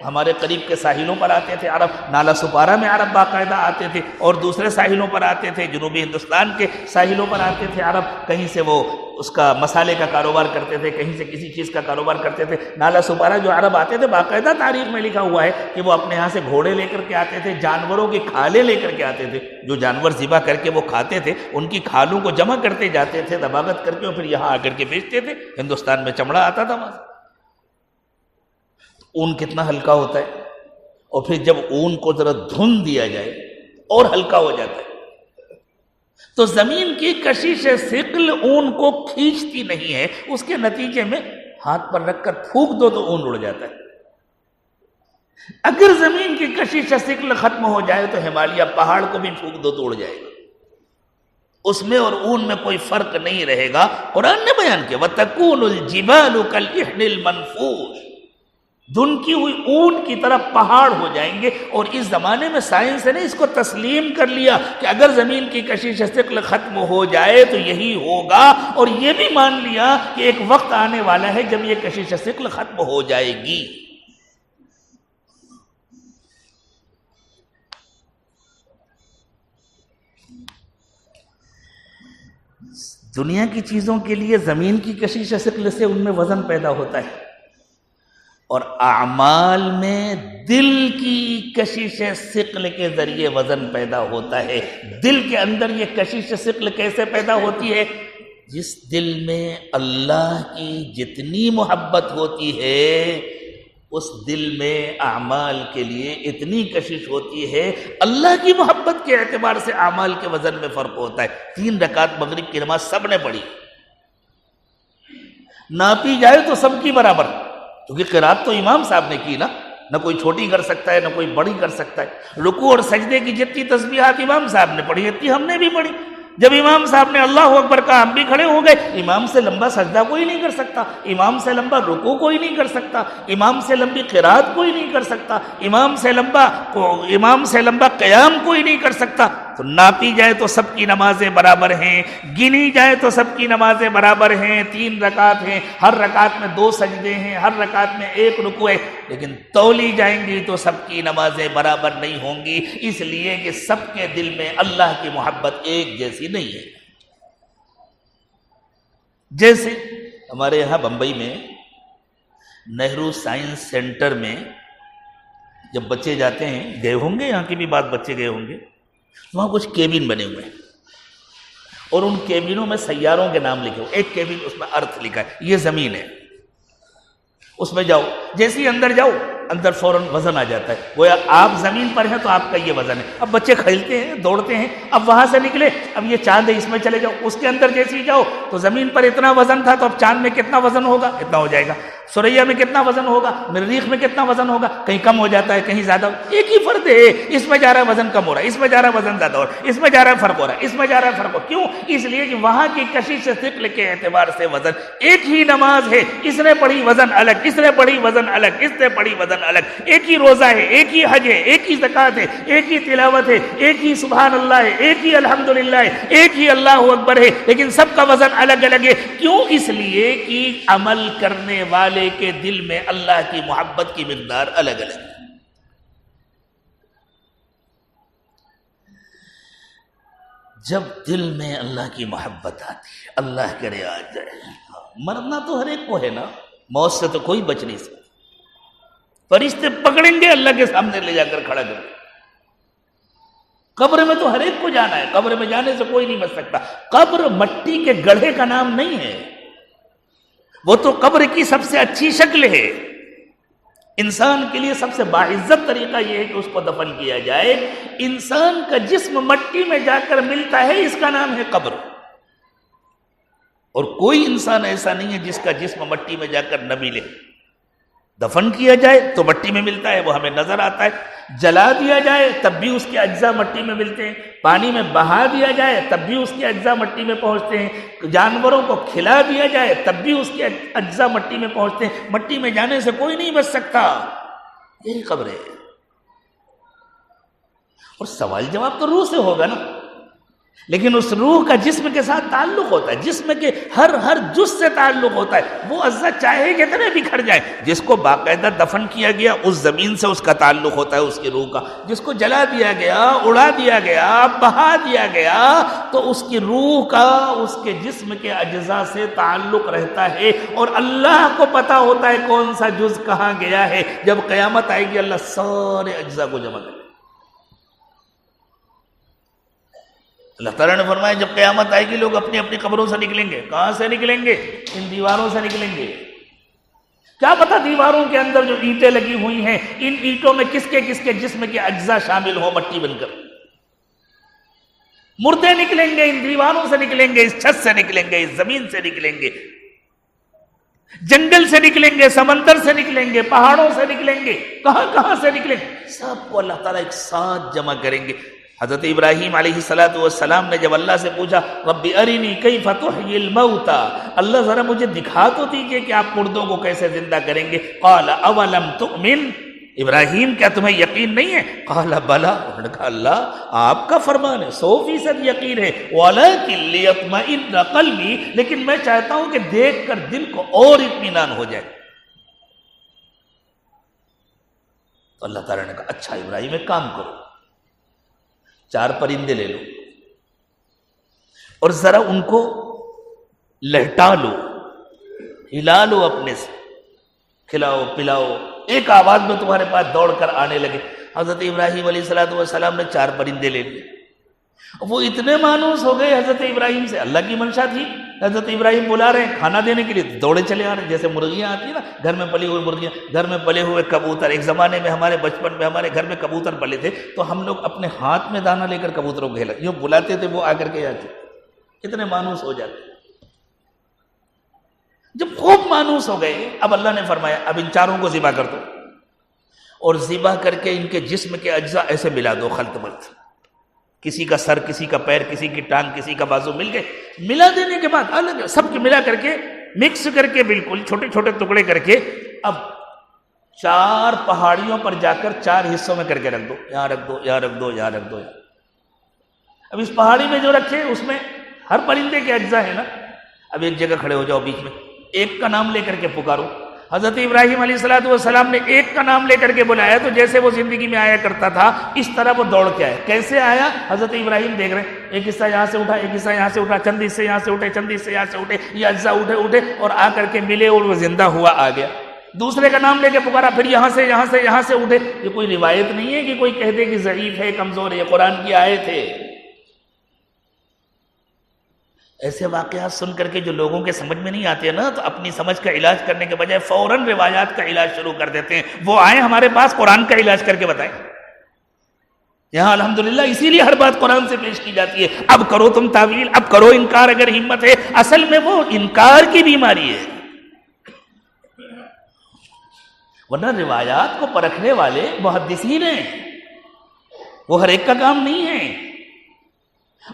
ہمارے قریب کے ساحلوں پر آتے تھے عرب، نالا سپارہ میں عرب باقاعدہ آتے تھے، اور دوسرے ساحلوں پر آتے تھے، جنوبی ہندوستان کے ساحلوں پر آتے تھے عرب، کہیں سے وہ اس کا مسالے کا کاروبار کرتے تھے، کہیں سے کسی چیز کا کاروبار کرتے تھے۔ نالا سپارہ جو عرب آتے تھے، باقاعدہ تاریخ میں لکھا ہوا ہے کہ وہ اپنے یہاں سے گھوڑے لے کر کے آتے تھے، جانوروں کی کھالیں لے کر کے آتے تھے، جو جانور ذبح کر کے وہ کھاتے تھے ان کی کھالوں کو جمع کرتے جاتے تھے دباغت کر کے، اور پھر یہاں آ کر کے بیچتے تھے۔ ہندوستان میں چمڑا آتا تھا وہاں سے۔ اون کتنا ہلکا ہوتا ہے، اور پھر جب اون کو ذرا دھن دیا جائے اور ہلکا ہو جاتا ہے۔ تو زمین کی کشش ثقل اون کو کھینچتی نہیں ہے، اس کے نتیجے میں ہاتھ پر رکھ کر پھونک دو تو اون اڑ جاتا ہے۔ اگر زمین کی کشش ثقل ختم ہو جائے تو ہمالیہ پہاڑ کو بھی پھونک دو تو اڑ جائے گا، اس میں اور اون میں کوئی فرق نہیں رہے گا۔ قرآن نے بیان کیا وَتَكُونُ الْجِبَالُ كَالْإِحْنِ الْمَنْفُوشِ، دھنکی ہوئی اون کی طرح پہاڑ ہو جائیں گے۔ اور اس زمانے میں سائنس نے اس کو تسلیم کر لیا کہ اگر زمین کی کشش ثقل ختم ہو جائے تو یہی ہوگا، اور یہ بھی مان لیا کہ ایک وقت آنے والا ہے جب یہ کشش ثقل ختم ہو جائے گی۔ دنیا کی چیزوں کے لیے زمین کی کشش ثقل سے ان میں وزن پیدا ہوتا ہے، اور اعمال میں دل کی کشش ثقل کے ذریعے وزن پیدا ہوتا ہے۔ دل کے اندر یہ کشش ثقل کیسے پیدا ہوتی ہے؟ جس دل میں اللہ کی جتنی محبت ہوتی ہے اس دل میں اعمال کے لیے اتنی کشش ہوتی ہے۔ اللہ کی محبت کے اعتبار سے اعمال کے وزن میں فرق ہوتا ہے۔ 3 رکعت مغرب کی نماز سب نے پڑھی، ناپی جائے تو سب کی برابر، کیونکہ قرات تو امام صاحب نے کی نا، نہ کوئی چھوٹی کر سکتا ہے نہ کوئی بڑی کر سکتا ہے۔ رکوع اور سجدے کی جتنی تسبیحات امام صاحب نے پڑھی اتنی ہم نے بھی پڑھی۔ جب امام صاحب نے اللہ اکبر کہا ہم بھی کھڑے ہو گئے۔ امام سے لمبا سجدہ کوئی نہیں کر سکتا، امام سے لمبا رکوع کوئی نہیں کر سکتا، امام سے لمبی قرات کوئی نہیں کر سکتا، امام سے لمبا قیام کوئی نہیں کر سکتا۔ تو ناپی جائے تو سب کی نمازیں برابر ہیں، گنی جائے تو سب کی نمازیں برابر ہیں۔ 3 رکعت ہیں، ہر رکعت میں 2 سجدے ہیں، ہر رکعت میں 1 رکوع ہے، لیکن تولی جائیں گی تو سب کی نمازیں برابر نہیں ہوں گی، اس لیے کہ سب کے دل میں اللہ کی محبت ایک جیسی نہیں ہے۔ جیسے ہمارے یہاں بمبئی میں نہرو سائنس سینٹر میں جب بچے جاتے ہیں، گئے ہوں گے، یہاں کی بھی بات بچے گئے ہوں گے، وہاں کچھ کیبن بنے ہوئے ہیں، اور ان کیبنوں میں سیاروں کے نام لکھے ہوئے، ایک کیبن اس میں ارتھ لکھا ہے، یہ زمین ہے، اس میں جاؤ، جیسے ہی اندر جاؤ اندر فوراً وزن آ جاتا ہے، گویا آپ زمین پر ہیں تو آپ کا یہ وزن ہے۔ اب بچے کھیلتے ہیں، دوڑتے ہیں، اب وہاں سے نکلے، اب یہ چاند ہے اس میں چلے جاؤ، اس کے اندر جیسے ہی جاؤ تو زمین پر اتنا وزن تھا تو اب چاند میں کتنا وزن ہوگا، اتنا ہو جائے گا، سوریا میں کتنا وزن ہوگا، مریخ میں کتنا وزن ہوگا، کہیں کم ہو جاتا ہے کہیں زیادہ، ایک ہی فرد ہے، اس میں جا رہا ہے وزن کم ہو رہا ہے، اس میں جا رہا ہے وزن زیادہ ہو رہا ہے، اس میں جا رہا ہے فرق ہو رہا ہے، اس میں جا رہا ہے فرق ہو، کیوں؟ اس لیے کہ وہاں کی کشش ثقل کے اعتبار سے وزن ایک ہی نماز ہے، اس نے پڑھی وزن الگ، اس نے پڑھی وزن الگ، اس نے پڑھی وزن الگ، ایک ہی روزہ ہے، ایک ہی حج ہے، ایک ہی زکوٰۃ ہے، ایک ہی تلاوت ہے، ایک ہی سبحان اللہ ہے، ایک ہی الحمدللہ ہے، ایک ہی اللہ اکبر ہے، لیکن سب کا وزن الگ الگ ہے۔ کیوں؟ اس لیے کہ عمل کرنے والے کے دل میں اللہ کی محبت کی مقدار الگ الگ ہے۔ جب دل میں اللہ کی محبت آتی ہے، اللہ کرے آ جائے، مرنا تو ہر ایک کو ہے نا، موت سے تو کوئی بچ نہیں سکتا، فرشتے پکڑیں گے اللہ کے سامنے لے جا کر کھڑا کر کے۔ قبر میں تو ہر ایک کو جانا ہے، قبر میں جانے سے کوئی نہیں بچ سکتا۔ قبر مٹی کے گڑھے کا نام نہیں ہے، وہ تو قبر کی سب سے اچھی شکل ہے۔ انسان کے لیے سب سے باعزت طریقہ یہ ہے کہ اس کو دفن کیا جائے. انسان کا جسم مٹی میں جا کر ملتا ہے، اس کا نام ہے قبر. اور کوئی انسان ایسا نہیں ہے جس کا جسم مٹی میں جا کر نہ ملے. دفن کیا جائے تو مٹی میں ملتا ہے، وہ ہمیں نظر آتا ہے. جلا دیا جائے تب بھی اس کے اجزاء مٹی میں ملتے ہیں. پانی میں بہا دیا جائے تب بھی اس کے اجزاء مٹی میں پہنچتے ہیں. جانوروں کو کھلا دیا جائے تب بھی اس کے اجزاء مٹی میں پہنچتے ہیں. مٹی میں جانے سے کوئی نہیں بچ سکتا. یہی قبر ہے. اور سوال جواب تو روح سے ہوگا نا، لیکن اس روح کا جسم کے ساتھ تعلق ہوتا ہے، جسم کے ہر جز سے تعلق ہوتا ہے. وہ اجزاء چاہے کتنے بکھر جائیں، جس کو باقاعدہ دفن کیا گیا اس زمین سے اس کا تعلق ہوتا ہے، اس کی روح کا. جس کو جلا دیا گیا، اڑا دیا گیا، بہا دیا گیا، تو اس کی روح کا اس کے جسم کے اجزاء سے تعلق رہتا ہے. اور اللہ کو پتا ہوتا ہے کون سا جز کہاں گیا ہے. جب قیامت آئے گی اللہ سارے اجزاء کو جمع کرے. اللہ تعالیٰ نے فرمایا جب قیامت آئے گی لوگ اپنی اپنی قبروں سے نکلیں گے. کہاں سے نکلیں گے؟ ان دیواروں سے نکلیں گے. کیا پتا دیواروں کے اندر جو اینٹیں لگی ہوئی ہیں ان اینٹوں میں کس کے جسم کے اجزاء شامل ہوں مٹی بن کر. مردے نکلیں گے، ان دیواروں سے نکلیں گے، اس چھت سے نکلیں گے، اس زمین سے نکلیں گے، جنگل سے نکلیں گے، سمندر سے نکلیں گے، پہاڑوں سے نکلیں گے، کہاں سے نکلیں گے. سب کو اللہ تعالیٰ ایک ساتھ جمع کریں گے. حضرت ابراہیم علیہ السلام نے جب اللہ سے پوچھا رب ارنی کیف تحیی الموتى، اللہ ذرا مجھے دکھا تو دیجئے کہ آپ مردوں کو کیسے زندہ کریں گے. قال اولم تؤمن، ابراہیم کیا تمہیں یقین نہیں ہے؟ قال بلا، انہوں نے کہا اللہ آپ کا فرمان ہے، 100% یقین ہے. ولکن لیطمئن قلبی، لیکن میں چاہتا ہوں کہ دیکھ کر دل کو اور اطمینان ہو جائے. تو اللہ تعالیٰ نے کہا اچھا ابراہیم ایک کام کرو، 4 پرندے لے لو اور ذرا ان کو لہٹا لو، ہلا لو، اپنے سے کھلاؤ پلاؤ، ایک آواز میں تمہارے پاس دوڑ کر آنے لگے. حضرت ابراہیم علیہ السلام نے 4 پرندے لے لیے. وہ اتنے مانوس ہو گئے حضرت ابراہیم سے، اللہ کی منشا تھی. حضرت ابراہیم بلا رہے ہیں کھانا دینے کے لیے، دوڑے چلے آ رہے ہیں. جیسے مرغیاں آتی ہیں نا، گھر میں پلی ہوئی مرغیاں، گھر میں پلے ہوئے کبوتر. ایک زمانے میں ہمارے بچپن میں ہمارے گھر میں کبوتر پلے تھے تو ہم لوگ اپنے ہاتھ میں دانہ لے کر کبوتروں کو کھیلا، یوں بلاتے تھے، وہ آ کر کے آتے. اتنے مانوس ہو جاتے. جب خوب مانوس ہو گئے اب اللہ نے فرمایا اب ان 4 کو ذبح کر دو، اور ذبح کر کے ان کے جسم کے اجزاء ایسے ملا دو خلط ملط. کسی کا سر، کسی کا پیر، کسی کی ٹانگ، کسی کا بازو مل گئے. ملا دینے کے بعد الگ سب کے ملا کر کے مکس کر کے بالکل چھوٹے چھوٹے ٹکڑے کر کے اب 4 پہاڑیوں پر جا کر 4 حصوں میں کر کے رکھ دو. یہاں رکھ دو، یہاں رکھ دو، یہاں رکھ دو. اب اس پہاڑی میں جو رکھے اس میں ہر پرندے کے اجزاء ہے نا. اب ایک جگہ کھڑے ہو جاؤ بیچ میں، ایک کا نام لے کر کے پکارو. حضرت ابراہیم علیہ السلام نے ایک کا نام لے کر کے بلایا تو جیسے وہ زندگی میں آیا کرتا تھا اس طرح وہ دوڑ کے آیا. کیسے آیا؟ حضرت ابراہیم دیکھ رہے ہیں ایک حصہ یہاں سے اٹھا، ایک حصہ یہاں سے اٹھا، چند حصے یہاں سے اٹھے، چند حصے یہاں سے اٹھے، یہ اجزاء اٹھے اور آ کر کے ملے اور وہ زندہ ہوا آ گیا. دوسرے کا نام لے کے پکارا، پھر یہاں سے اٹھے. یہ کوئی روایت نہیں ہے کہ کوئی کہہ دے کہ ضعیف ہے، کمزور ہے، یہ قرآن کی آیت ہے. ایسے واقعات سن کر کے جو لوگوں کے سمجھ میں نہیں آتے نا تو اپنی سمجھ کا علاج کرنے کے بجائے فوراً روایات کا علاج شروع کر دیتے ہیں. وہ آئیں ہمارے پاس قرآن کا علاج کر کے بتائیں. یہاں الحمدللہ اسی لیے ہر بات قرآن سے پیش کی جاتی ہے. اب کرو تم تعویل، اب کرو انکار اگر ہمت ہے. اصل میں وہ انکار کی بیماری ہے، ورنہ روایات کو پرکھنے والے محدثین ہیں، وہ ہر ایک کا کام نہیں ہے.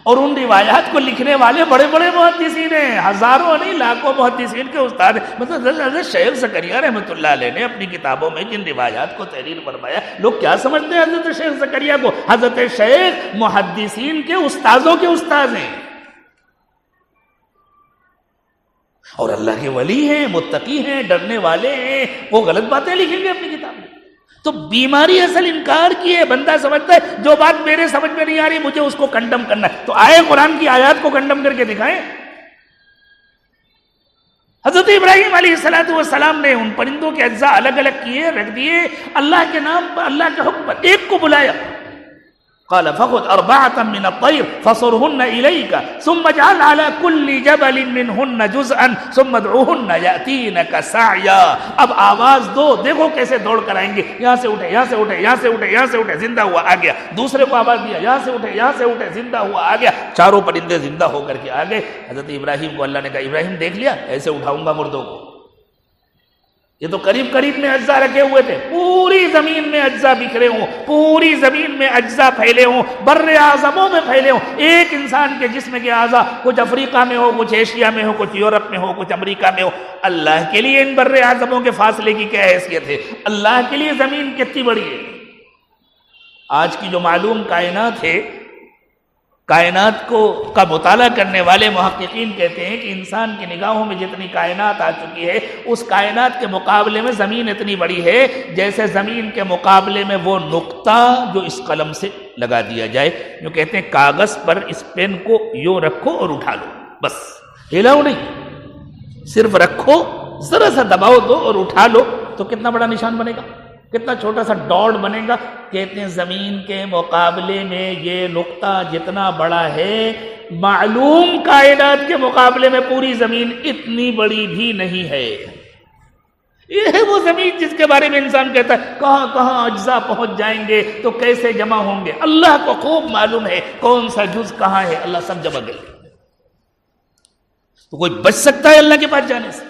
اور ان روایات کو لکھنے والے بڑے بڑے محدثین ہیں، ہزاروں نہیں لاکھوں محدثین کے استاد. مطلب حضرت شیخ زکریا رحمۃ اللہ علیہ نے اپنی کتابوں میں جن روایات کو تحریر فرمایا، لوگ کیا سمجھتے ہیں حضرت شیخ زکریا کو؟ حضرت شیخ محدثین کے استاذوں کے استاذ ہیں اور اللہ کے ولی ہیں، متقی ہیں، ڈرنے والے ہیں. وہ غلط باتیں لکھیں گے اپنی کتاب میں. تو بیماری اصل انکار کی ہے. بندہ سمجھتا ہے جو بات میرے سمجھ میں نہیں آ رہی مجھے اس کو کنڈم کرنا ہے، تو آئے قرآن کی آیات کو کنڈم کر کے دکھائیں. حضرت ابراہیم علیہ السلام نے ان پرندوں کے اجزاء الگ الگ کیے، رکھ دیے، اللہ کے نام پر، اللہ کے حکم پر ایک کو بلایا. قال فخذ أربعة من الطير فصرهن إليك ثم اجعل على كل جبل منهن جزءا ثم ادعوهن يأتينك سعيا. اب آواز دو، دیکھو کیسے دوڑ کر آئیں گے. یہاں سے اٹھے، یہاں سے اٹھے، یہاں سے اٹھے، یہاں سے اٹھے، زندہ ہوا آ گیا. دوسرے کو آواز دیا، یہاں سے اٹھے، یہاں سے اٹھے، زندہ ہوا آ گیا. چاروں پرندے زندہ ہو کر کے آ گئے. حضرت ابراہیم کو اللہ نے کہا ابراہیم دیکھ لیا ایسے اٹھاؤں گا مردوں کو. یہ تو قریب قریب میں اجزاء رکھے ہوئے تھے. پوری زمین میں اجزاء بکھرے ہوں، پوری زمین میں اجزاء پھیلے ہوں، بر اعظموں میں پھیلے ہوں. ایک انسان کے جسم کے اعضاء کچھ افریقہ میں ہو، کچھ ایشیا میں ہو، کچھ یورپ میں ہو، کچھ امریکہ میں ہو. اللہ کے لیے ان بر اعظموں کے فاصلے کی کیا حیثیت ہے؟ اللہ کے لیے زمین کتنی بڑی ہے. آج کی جو معلوم کائنات ہے، کائنات کا مطالعہ کرنے والے محققین کہتے ہیں کہ انسان کی نگاہوں میں جتنی کائنات آ چکی ہے اس کائنات کے مقابلے میں زمین اتنی بڑی ہے جیسے زمین کے مقابلے میں وہ نقطہ جو اس قلم سے لگا دیا جائے. جو کہتے ہیں کاغذ پر اس پین کو یوں رکھو اور اٹھا لو، بس ہلاؤ نہیں، صرف رکھو، ذرا سا دباؤ دو اور اٹھا لو تو کتنا بڑا نشان بنے گا، کتنا چھوٹا سا ڈاٹ بنے گا. کہتے ہیں زمین کے مقابلے میں یہ نقطہ جتنا بڑا ہے، معلوم کائنات کے مقابلے میں پوری زمین اتنی بڑی بھی نہیں ہے. یہ ہے وہ زمین جس کے بارے میں انسان کہتا ہے کہاں کہاں اجزاء پہنچ جائیں گے تو کیسے جمع ہوں گے. اللہ کو خوب معلوم ہے کون سا جز کہاں ہے. اللہ سب جمع کر لے. تو کوئی بچ سکتا ہے اللہ کے پاس جانے سے؟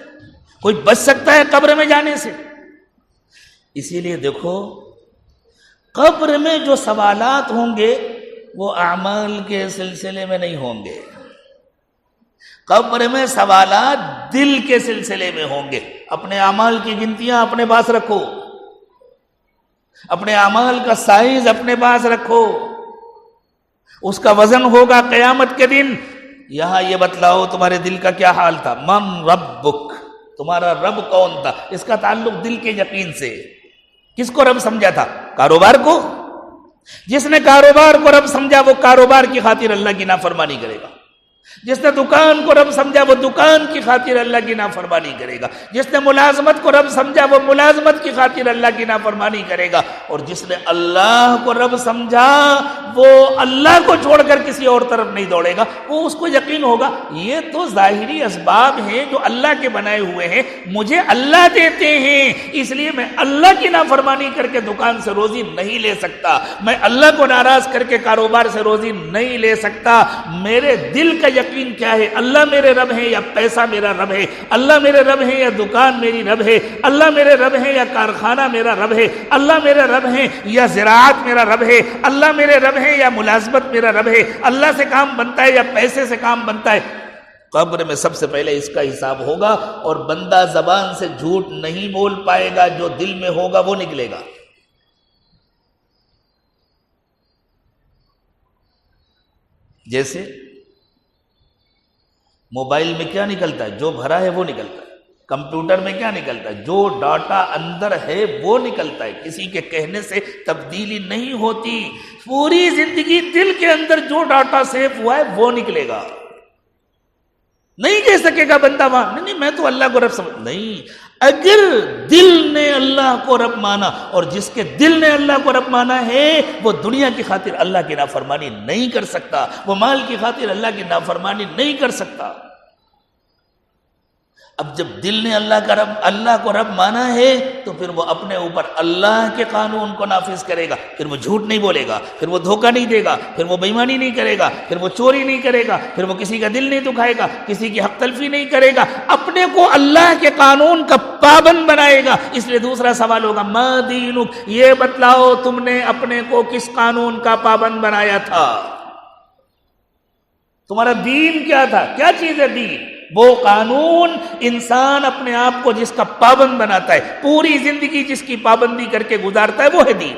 کوئی بچ سکتا ہے قبر میں جانے سے؟ اسی لیے دیکھو قبر میں جو سوالات ہوں گے وہ اعمال کے سلسلے میں نہیں ہوں گے. قبر میں سوالات دل کے سلسلے میں ہوں گے. اپنے اعمال کی گنتیاں اپنے پاس رکھو، اپنے اعمال کا سائز اپنے پاس رکھو، اس کا وزن ہوگا قیامت کے دن. یہاں یہ بتلاؤ تمہارے دل کا کیا حال تھا. من ربک، تمہارا رب کون تھا؟ اس کا تعلق دل کے یقین سے. کس کو رب سمجھا تھا؟ کاروبار کو. جس نے کاروبار کو رب سمجھا وہ کاروبار کی خاطر اللہ کی نافرمانی کرے گا. جس نے دکان کو رب سمجھا وہ دکان کی خاطر اللہ کی نافرمانی کرے گا. جس نے ملازمت کو رب سمجھا وہ ملازمت کی خاطر اللہ کی نافرمانی کرے گا. اور جس نے اللہ کو رب سمجھا وہ اللہ کو چھوڑ کر کسی اور طرف نہیں دوڑے گا. وہ اس کو یقین ہوگا یہ تو ظاہری اسباب ہیں جو اللہ کے بنائے ہوئے ہیں، مجھے اللہ دیتے ہیں، اس لیے میں اللہ کی نافرمانی کر کے دکان سے روزی نہیں لے سکتا، میں اللہ کو ناراض کر کے کاروبار سے روزی نہیں لے سکتا. میرے دل کا یقین کیا ہے؟ اللہ میرے رب ہے یا پیسہ میرا رب ہے؟ اللہ میرے رب ہے یا دکان میری رب ہے؟ اللہ میرے رب ہے یا کارخانہ میرا رب ہے؟ اللہ میرے رب ہے یا زراعت میرا رب ہے؟ اللہ میرے رب ہے یا ملازمت میرا رب ہے؟ اللہ سے کام بنتا ہے یا پیسے سے کام بنتا ہے؟ قبر میں سب سے پہلے اس کا حساب ہوگا. اور بندہ زبان سے جھوٹ نہیں بول پائے گا، جو دل میں ہوگا وہ نکلے گا. جیسے موبائل میں کیا نکلتا ہے؟ جو بھرا ہے وہ نکلتا ہے. کمپیوٹر میں کیا نکلتا ہے؟ جو ڈاٹا اندر ہے وہ نکلتا ہے. کسی کے کہنے سے تبدیلی نہیں ہوتی. پوری زندگی دل کے اندر جو ڈاٹا سیو ہوا ہے وہ نکلے گا. نہیں کہہ سکے گا بندہ وہاں نہیں میں تو اللہ کو رب سمجھ نہیں. اگر دل نے اللہ کو رب مانا، اور جس کے دل نے اللہ کو رب مانا ہے وہ دنیا کی خاطر اللہ کی نافرمانی نہیں کر سکتا، وہ مال کی خاطر اللہ کی نافرمانی نہیں کر سکتا. اب جب دل نے اللہ کو رب مانا ہے تو پھر وہ اپنے اوپر اللہ کے قانون کو نافذ کرے گا. پھر وہ جھوٹ نہیں بولے گا، پھر وہ دھوکہ نہیں دے گا، پھر وہ بےایمانی نہیں کرے گا، پھر وہ چوری نہیں کرے گا، پھر وہ کسی کا دل نہیں دکھائے گا، کسی کی حق تلفی نہیں کرے گا، اپنے کو اللہ کے قانون کا پابند بنائے گا. اس لیے دوسرا سوال ہوگا ما دینک، یہ بتلاؤ تم نے اپنے کو کس قانون کا پابند بنایا تھا؟ تمہارا دین کیا تھا؟ کیا چیز ہے دین؟ وہ قانون انسان اپنے آپ کو جس کا پابند بناتا ہے، پوری زندگی جس کی پابندی کر کے گزارتا ہے، وہ ہے دین.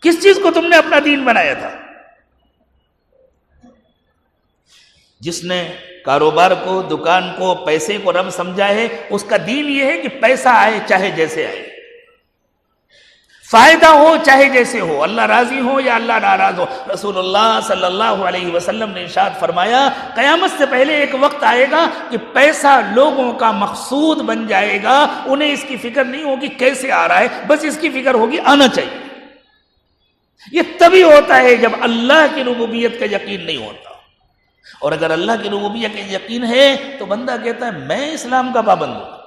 کس چیز کو تم نے اپنا دین بنایا تھا؟ جس نے کاروبار کو، دکان کو، پیسے کو رب سمجھا ہے، اس کا دین یہ ہے کہ پیسہ آئے چاہے جیسے آئے، فائدہ ہو چاہے جیسے ہو، اللہ راضی ہو یا اللہ ناراض ہو. رسول اللہ صلی اللہ علیہ وسلم نے ارشاد فرمایا قیامت سے پہلے ایک وقت آئے گا کہ پیسہ لوگوں کا مقصود بن جائے گا. انہیں اس کی فکر نہیں ہوگی کیسے آ رہا ہے، بس اس کی فکر ہوگی آنا چاہیے. یہ تبھی ہوتا ہے جب اللہ کی ربوبیت کا یقین نہیں ہوتا. اور اگر اللہ کی ربوبیت کا یقین ہے تو بندہ کہتا ہے میں اسلام کا پابند ہوں،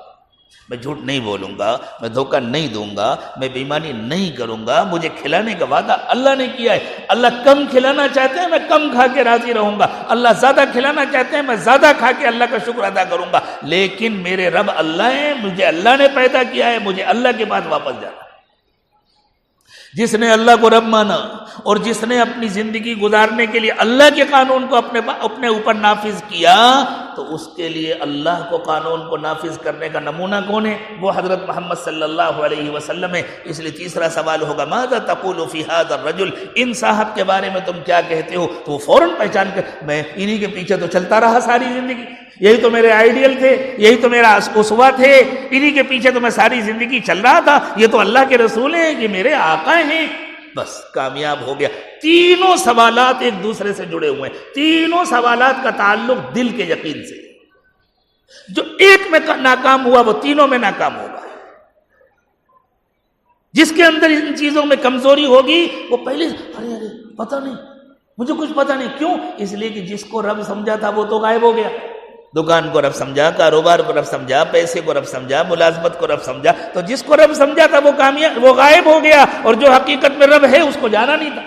میں جھوٹ نہیں بولوں گا، میں دھوکہ نہیں دوں گا، میں بے ایمانی نہیں کروں گا. مجھے کھلانے کا وعدہ اللہ نے کیا ہے، اللہ کم کھلانا چاہتے ہیں میں کم کھا کے راضی رہوں گا، اللہ زیادہ کھلانا چاہتے ہیں میں زیادہ کھا کے اللہ کا شکر ادا کروں گا. لیکن میرے رب اللہ ہیں، مجھے اللہ نے پیدا کیا ہے، مجھے اللہ کے پاس واپس جانا. جس نے اللہ کو رب مانا اور جس نے اپنی زندگی گزارنے کے لیے اللہ کے قانون کو اپنے اوپر نافذ کیا تو اس کے لیے اللہ کو قانون کو نافذ کرنے کا نمونہ کون ہے؟ وہ حضرت محمد صلی اللہ علیہ وسلم ہے. اس لیے تیسرا سوال ہوگا ماذا تقول فی ھذا الرجل، ان صاحب کے بارے میں تم کیا کہتے ہو؟ تو وہ فوراً پہچان کر میں انہی کے پیچھے تو چلتا رہا ساری زندگی، یہی تو میرے آئیڈیل تھے، یہی تو میرا اسوہ تھے، انہی کے پیچھے تو میں ساری زندگی چل رہا تھا، یہ تو اللہ کے رسول ہیں، یہ میرے آقا ہیں. بس کامیاب ہو گیا. تینوں سوالات ایک دوسرے سے جڑے ہوئے ہیں، تینوں سوالات کا تعلق دل کے یقین سے. جو ایک میں ناکام ہوا وہ تینوں میں ناکام ہوگا. جس کے اندر ان چیزوں میں کمزوری ہوگی وہ پہلے ارے پتہ نہیں، مجھے کچھ پتہ نہیں. کیوں؟ اس لیے کہ جس کو رب سمجھا تھا وہ تو غائب ہو گیا. دکان کو رب سمجھا، کاروبار کو رب سمجھا، پیسے کو رب سمجھا، ملازمت کو رب سمجھا. تو جس کو رب سمجھا تھا وہ غائب ہو گیا، اور جو حقیقت میں رب ہے اس کو جانا نہیں تھا.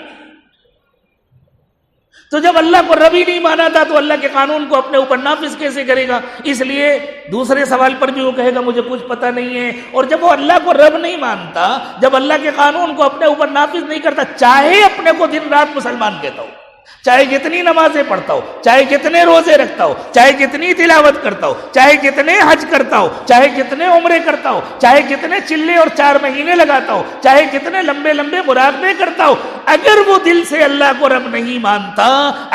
تو جب اللہ کو رب ہی نہیں مانا تھا تو اللہ کے قانون کو اپنے اوپر نافذ کیسے کرے گا؟ اس لیے دوسرے سوال پر بھی وہ کہے گا مجھے کچھ پتہ نہیں ہے. اور جب وہ اللہ کو رب نہیں مانتا، جب اللہ کے قانون کو اپنے اوپر نافذ نہیں کرتا، چاہے اپنے کو دن رات مسلمان کہتا ہو، چاہے جتنی نمازیں پڑھتا ہو، چاہے جتنے روزے رکھتا ہو، چاہے جتنی تلاوت کرتا ہو، چاہے جتنے حج کرتا ہو، چاہے جتنے عمرے کرتا ہو، چاہے جتنے چلے اور 4 مہینے لگاتا ہو، چاہے جتنے لمبے لمبے مراقبے کرتا ہو، اگر وہ دل سے اللہ کو رب نہیں مانتا،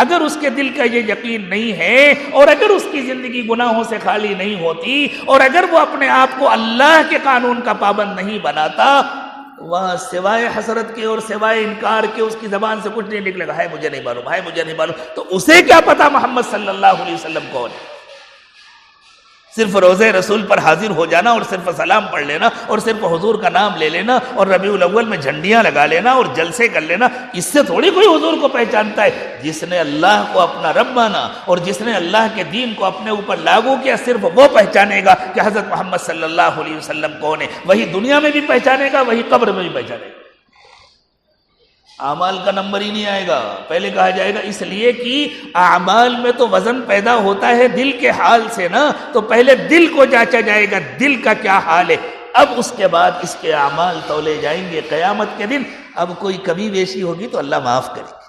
اگر اس کے دل کا یہ یقین نہیں ہے، اور اگر اس کی زندگی گناہوں سے خالی نہیں ہوتی، اور اگر وہ اپنے آپ کو اللہ کے قانون کا پابند نہیں بناتا، وہاں سوائے حسرت کے اور سوائے انکار کے اس کی زبان سے کچھ نہیں نکلے گا. ہے مجھے نہیں معلوم، ہے مجھے نہیں معلوم. تو اسے کیا پتا محمد صلی اللہ علیہ وسلم کون ہے؟ صرف روزے رسول پر حاضر ہو جانا اور صرف سلام پڑھ لینا اور صرف حضور کا نام لے لینا اور ربیع الاول میں جھنڈیاں لگا لینا اور جلسے کر لینا، اس سے تھوڑی کوئی حضور کو پہچانتا ہے. جس نے اللہ کو اپنا رب مانا اور جس نے اللہ کے دین کو اپنے اوپر لاگو کیا، صرف وہ پہچانے گا کہ حضرت محمد صلی اللہ علیہ وسلم کون ہے. وہی دنیا میں بھی پہچانے گا، وہی قبر میں بھی پہچانے گا. اعمال کا نمبر ہی نہیں آئے گا. پہلے کہا جائے گا اس لیے کہ اعمال میں تو وزن پیدا ہوتا ہے دل کے حال سے نا، تو پہلے دل کو جانچا جائے گا دل کا کیا حال ہے، اب اس کے بعد اس کے اعمال تولے جائیں گے قیامت کے دن. اب کوئی کمی بیشی ہوگی تو اللہ معاف کرے گا،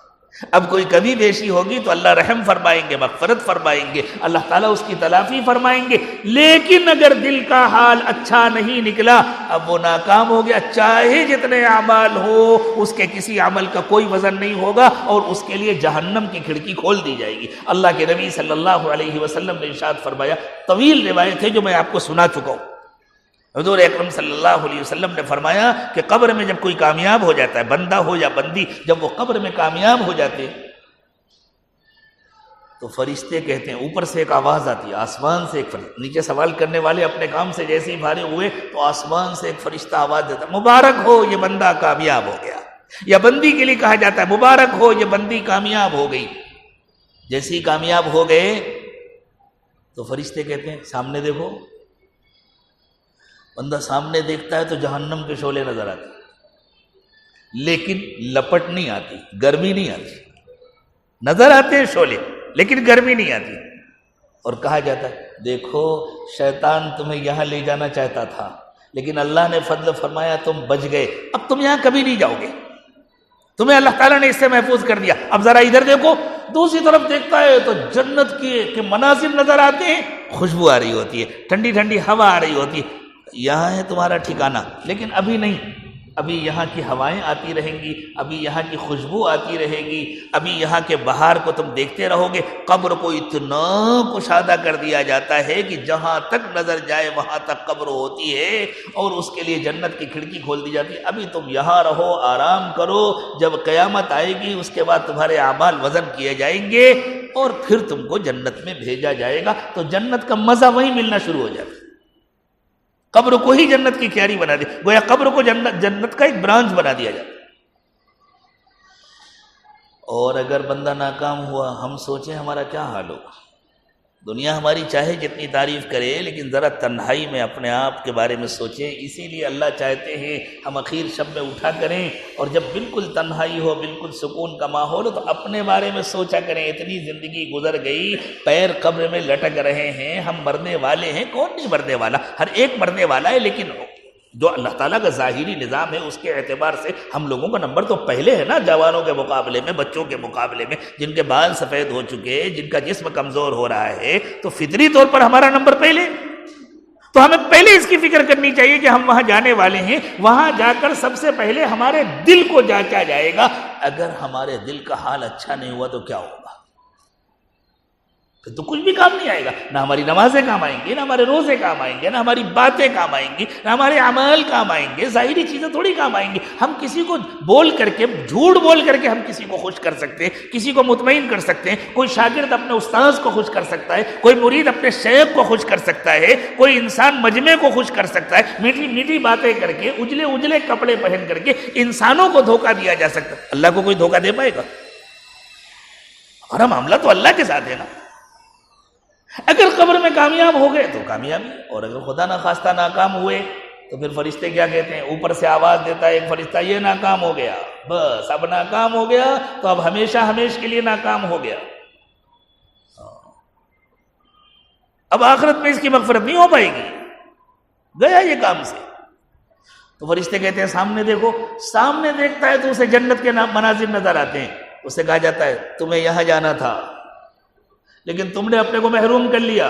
اب کوئی کمی بیشی ہوگی تو اللہ رحم فرمائیں گے، مغفرت فرمائیں گے، اللہ تعالیٰ اس کی تلافی فرمائیں گے. لیکن اگر دل کا حال اچھا نہیں نکلا، اب وہ ناکام ہو گیا. چاہے جتنے اعمال ہو، اس کے کسی عمل کا کوئی وزن نہیں ہوگا اور اس کے لیے جہنم کی کھڑکی کھول دی جائے گی. اللہ کے نبی صلی اللہ علیہ وسلم نے ارشاد فرمایا، طویل روایت ہے جو میں آپ کو سنا چکا ہوں. حضور اکرم صلی اللہ علیہ وسلم نے فرمایا کہ قبر میں جب کوئی کامیاب ہو جاتا ہے، بندہ ہو یا بندی، جب وہ قبر میں کامیاب ہو جاتے تو فرشتے کہتے ہیں، اوپر سے ایک آواز آتی ہے، آسمان سے ایک فرشتہ، نیچے سوال کرنے والے اپنے کام سے جیسے ہی فارغ ہوئے تو آسمان سے ایک فرشتہ آواز دیتا ہے، مبارک ہو یہ بندہ کامیاب ہو گیا. یا بندی کے لیے کہا جاتا ہے مبارک ہو یہ بندی کامیاب ہو گئی. جیسے ہی کامیاب ہو گئے تو فرشتے کہتے ہیں سامنے دیکھو. بندہ سامنے دیکھتا ہے تو جہنم کے شعلے نظر آتے، لیکن لپٹ نہیں آتی، گرمی نہیں آتی. نظر آتے ہیں شعلے لیکن گرمی نہیں آتی. اور کہا جاتا ہے دیکھو شیطان تمہیں یہاں لے جانا چاہتا تھا لیکن اللہ نے فضل فرمایا تم بچ گئے، اب تم یہاں کبھی نہیں جاؤ گے، تمہیں اللہ تعالیٰ نے اس سے محفوظ کر دیا. اب ذرا ادھر دیکھو. دوسری طرف دیکھتا ہے تو جنت کے مناظر نظر آتے ہیں، خوشبو آ رہی ہوتی ہے، ٹھنڈی ٹھنڈی ہوا آ رہی ہوتی ہے. یہاں ہے تمہارا ٹھکانہ، لیکن ابھی نہیں، ابھی یہاں کی ہوائیں آتی رہیں گی، ابھی یہاں کی خوشبو آتی رہے گی، ابھی یہاں کے بہار کو تم دیکھتے رہو گے. قبر کو اتنا کشادہ کر دیا جاتا ہے کہ جہاں تک نظر جائے وہاں تک قبر ہوتی ہے اور اس کے لیے جنت کی کھڑکی کھول دی جاتی ہے. ابھی تم یہاں رہو، آرام کرو، جب قیامت آئے گی اس کے بعد تمہارے اعمال وزن کیے جائیں گے اور پھر تم کو جنت میں بھیجا جائے گا. تو جنت کا مزہ وہیں ملنا شروع ہو جائے گا. قبر کو ہی جنت کی کیاری بنا دی، گویا قبر کو جنت کا ایک برانچ بنا دیا جاتا. اور اگر بندہ ناکام ہوا، ہم سوچیں ہمارا کیا حال ہوگا۔ دنیا ہماری چاہے جتنی تعریف کرے، لیکن ذرا تنہائی میں اپنے آپ کے بارے میں سوچیں۔ اسی لیے اللہ چاہتے ہیں ہم اخیر شب میں اٹھا کریں، اور جب بالکل تنہائی ہو، بالکل سکون کا ماحول ہو، تو اپنے بارے میں سوچا کریں۔ اتنی زندگی گزر گئی، پیر قبر میں لٹک رہے ہیں، ہم مرنے والے ہیں۔ کون نہیں مرنے والا؟ ہر ایک مرنے والا ہے، لیکن جو اللہ تعالیٰ کا ظاہری نظام ہے اس کے اعتبار سے ہم لوگوں کا نمبر تو پہلے ہے نا، جوانوں کے مقابلے میں، بچوں کے مقابلے میں، جن کے بال سفید ہو چکے، جن کا جسم کمزور ہو رہا ہے، تو فطری طور پر ہمارا نمبر پہلے۔ تو ہمیں پہلے اس کی فکر کرنی چاہیے کہ ہم وہاں جانے والے ہیں۔ وہاں جا کر سب سے پہلے ہمارے دل کو جانچا جائے گا۔ اگر ہمارے دل کا حال اچھا نہیں ہوا تو کیا ہوگا؟ پھر تو کچھ بھی کام نہیں آئے گا۔ نہ ہماری نمازیں کام آئیں گی، نہ ہمارے روزے کام آئیں گے، نہ ہماری باتیں کام آئیں گی، نہ ہمارے اعمال کام آئیں گے۔ ظاہری چیزیں تھوڑی کام آئیں گی۔ ہم کسی کو بول کر کے، جھوٹ بول کر کے ہم کسی کو خوش کر سکتے ہیں، کسی کو مطمئن کر سکتے ہیں۔ کوئی شاگرد اپنے استاذ کو خوش کر سکتا ہے، کوئی مرید اپنے شیخ کو خوش کر سکتا ہے، کوئی انسان مجمع کو خوش کر سکتا ہے۔ میٹھی میٹھی باتیں کر کے، اجلے اجلے کپڑے پہن کر کے انسانوں کو دھوکہ دیا جا سکتا ہے۔ اللہ کو کوئی دھوکہ دے پائے گا؟ ہمارا معاملہ تو اللہ کے ساتھ ہے نا۔ اگر قبر میں کامیاب ہو گئے تو کامیابی، اور اگر خدا نہ خواستہ ناکام ہوئے تو پھر فرشتے کیا کہتے ہیں؟ اوپر سے آواز دیتا ہے ایک فرشتہ، یہ ناکام ہو گیا، بس اب ناکام ہو گیا تو اب ہمیشہ ہمیشہ کے لیے ناکام ہو گیا، اب آخرت میں اس کی مغفرت نہیں ہو پائے گی، گیا یہ کام سے۔ تو فرشتے کہتے ہیں سامنے دیکھو۔ سامنے دیکھتا ہے تو اسے جنت کے مناظر نظر آتے ہیں۔ اسے کہا جاتا ہے تمہیں یہاں جانا تھا، لیکن تم نے اپنے کو محروم کر لیا،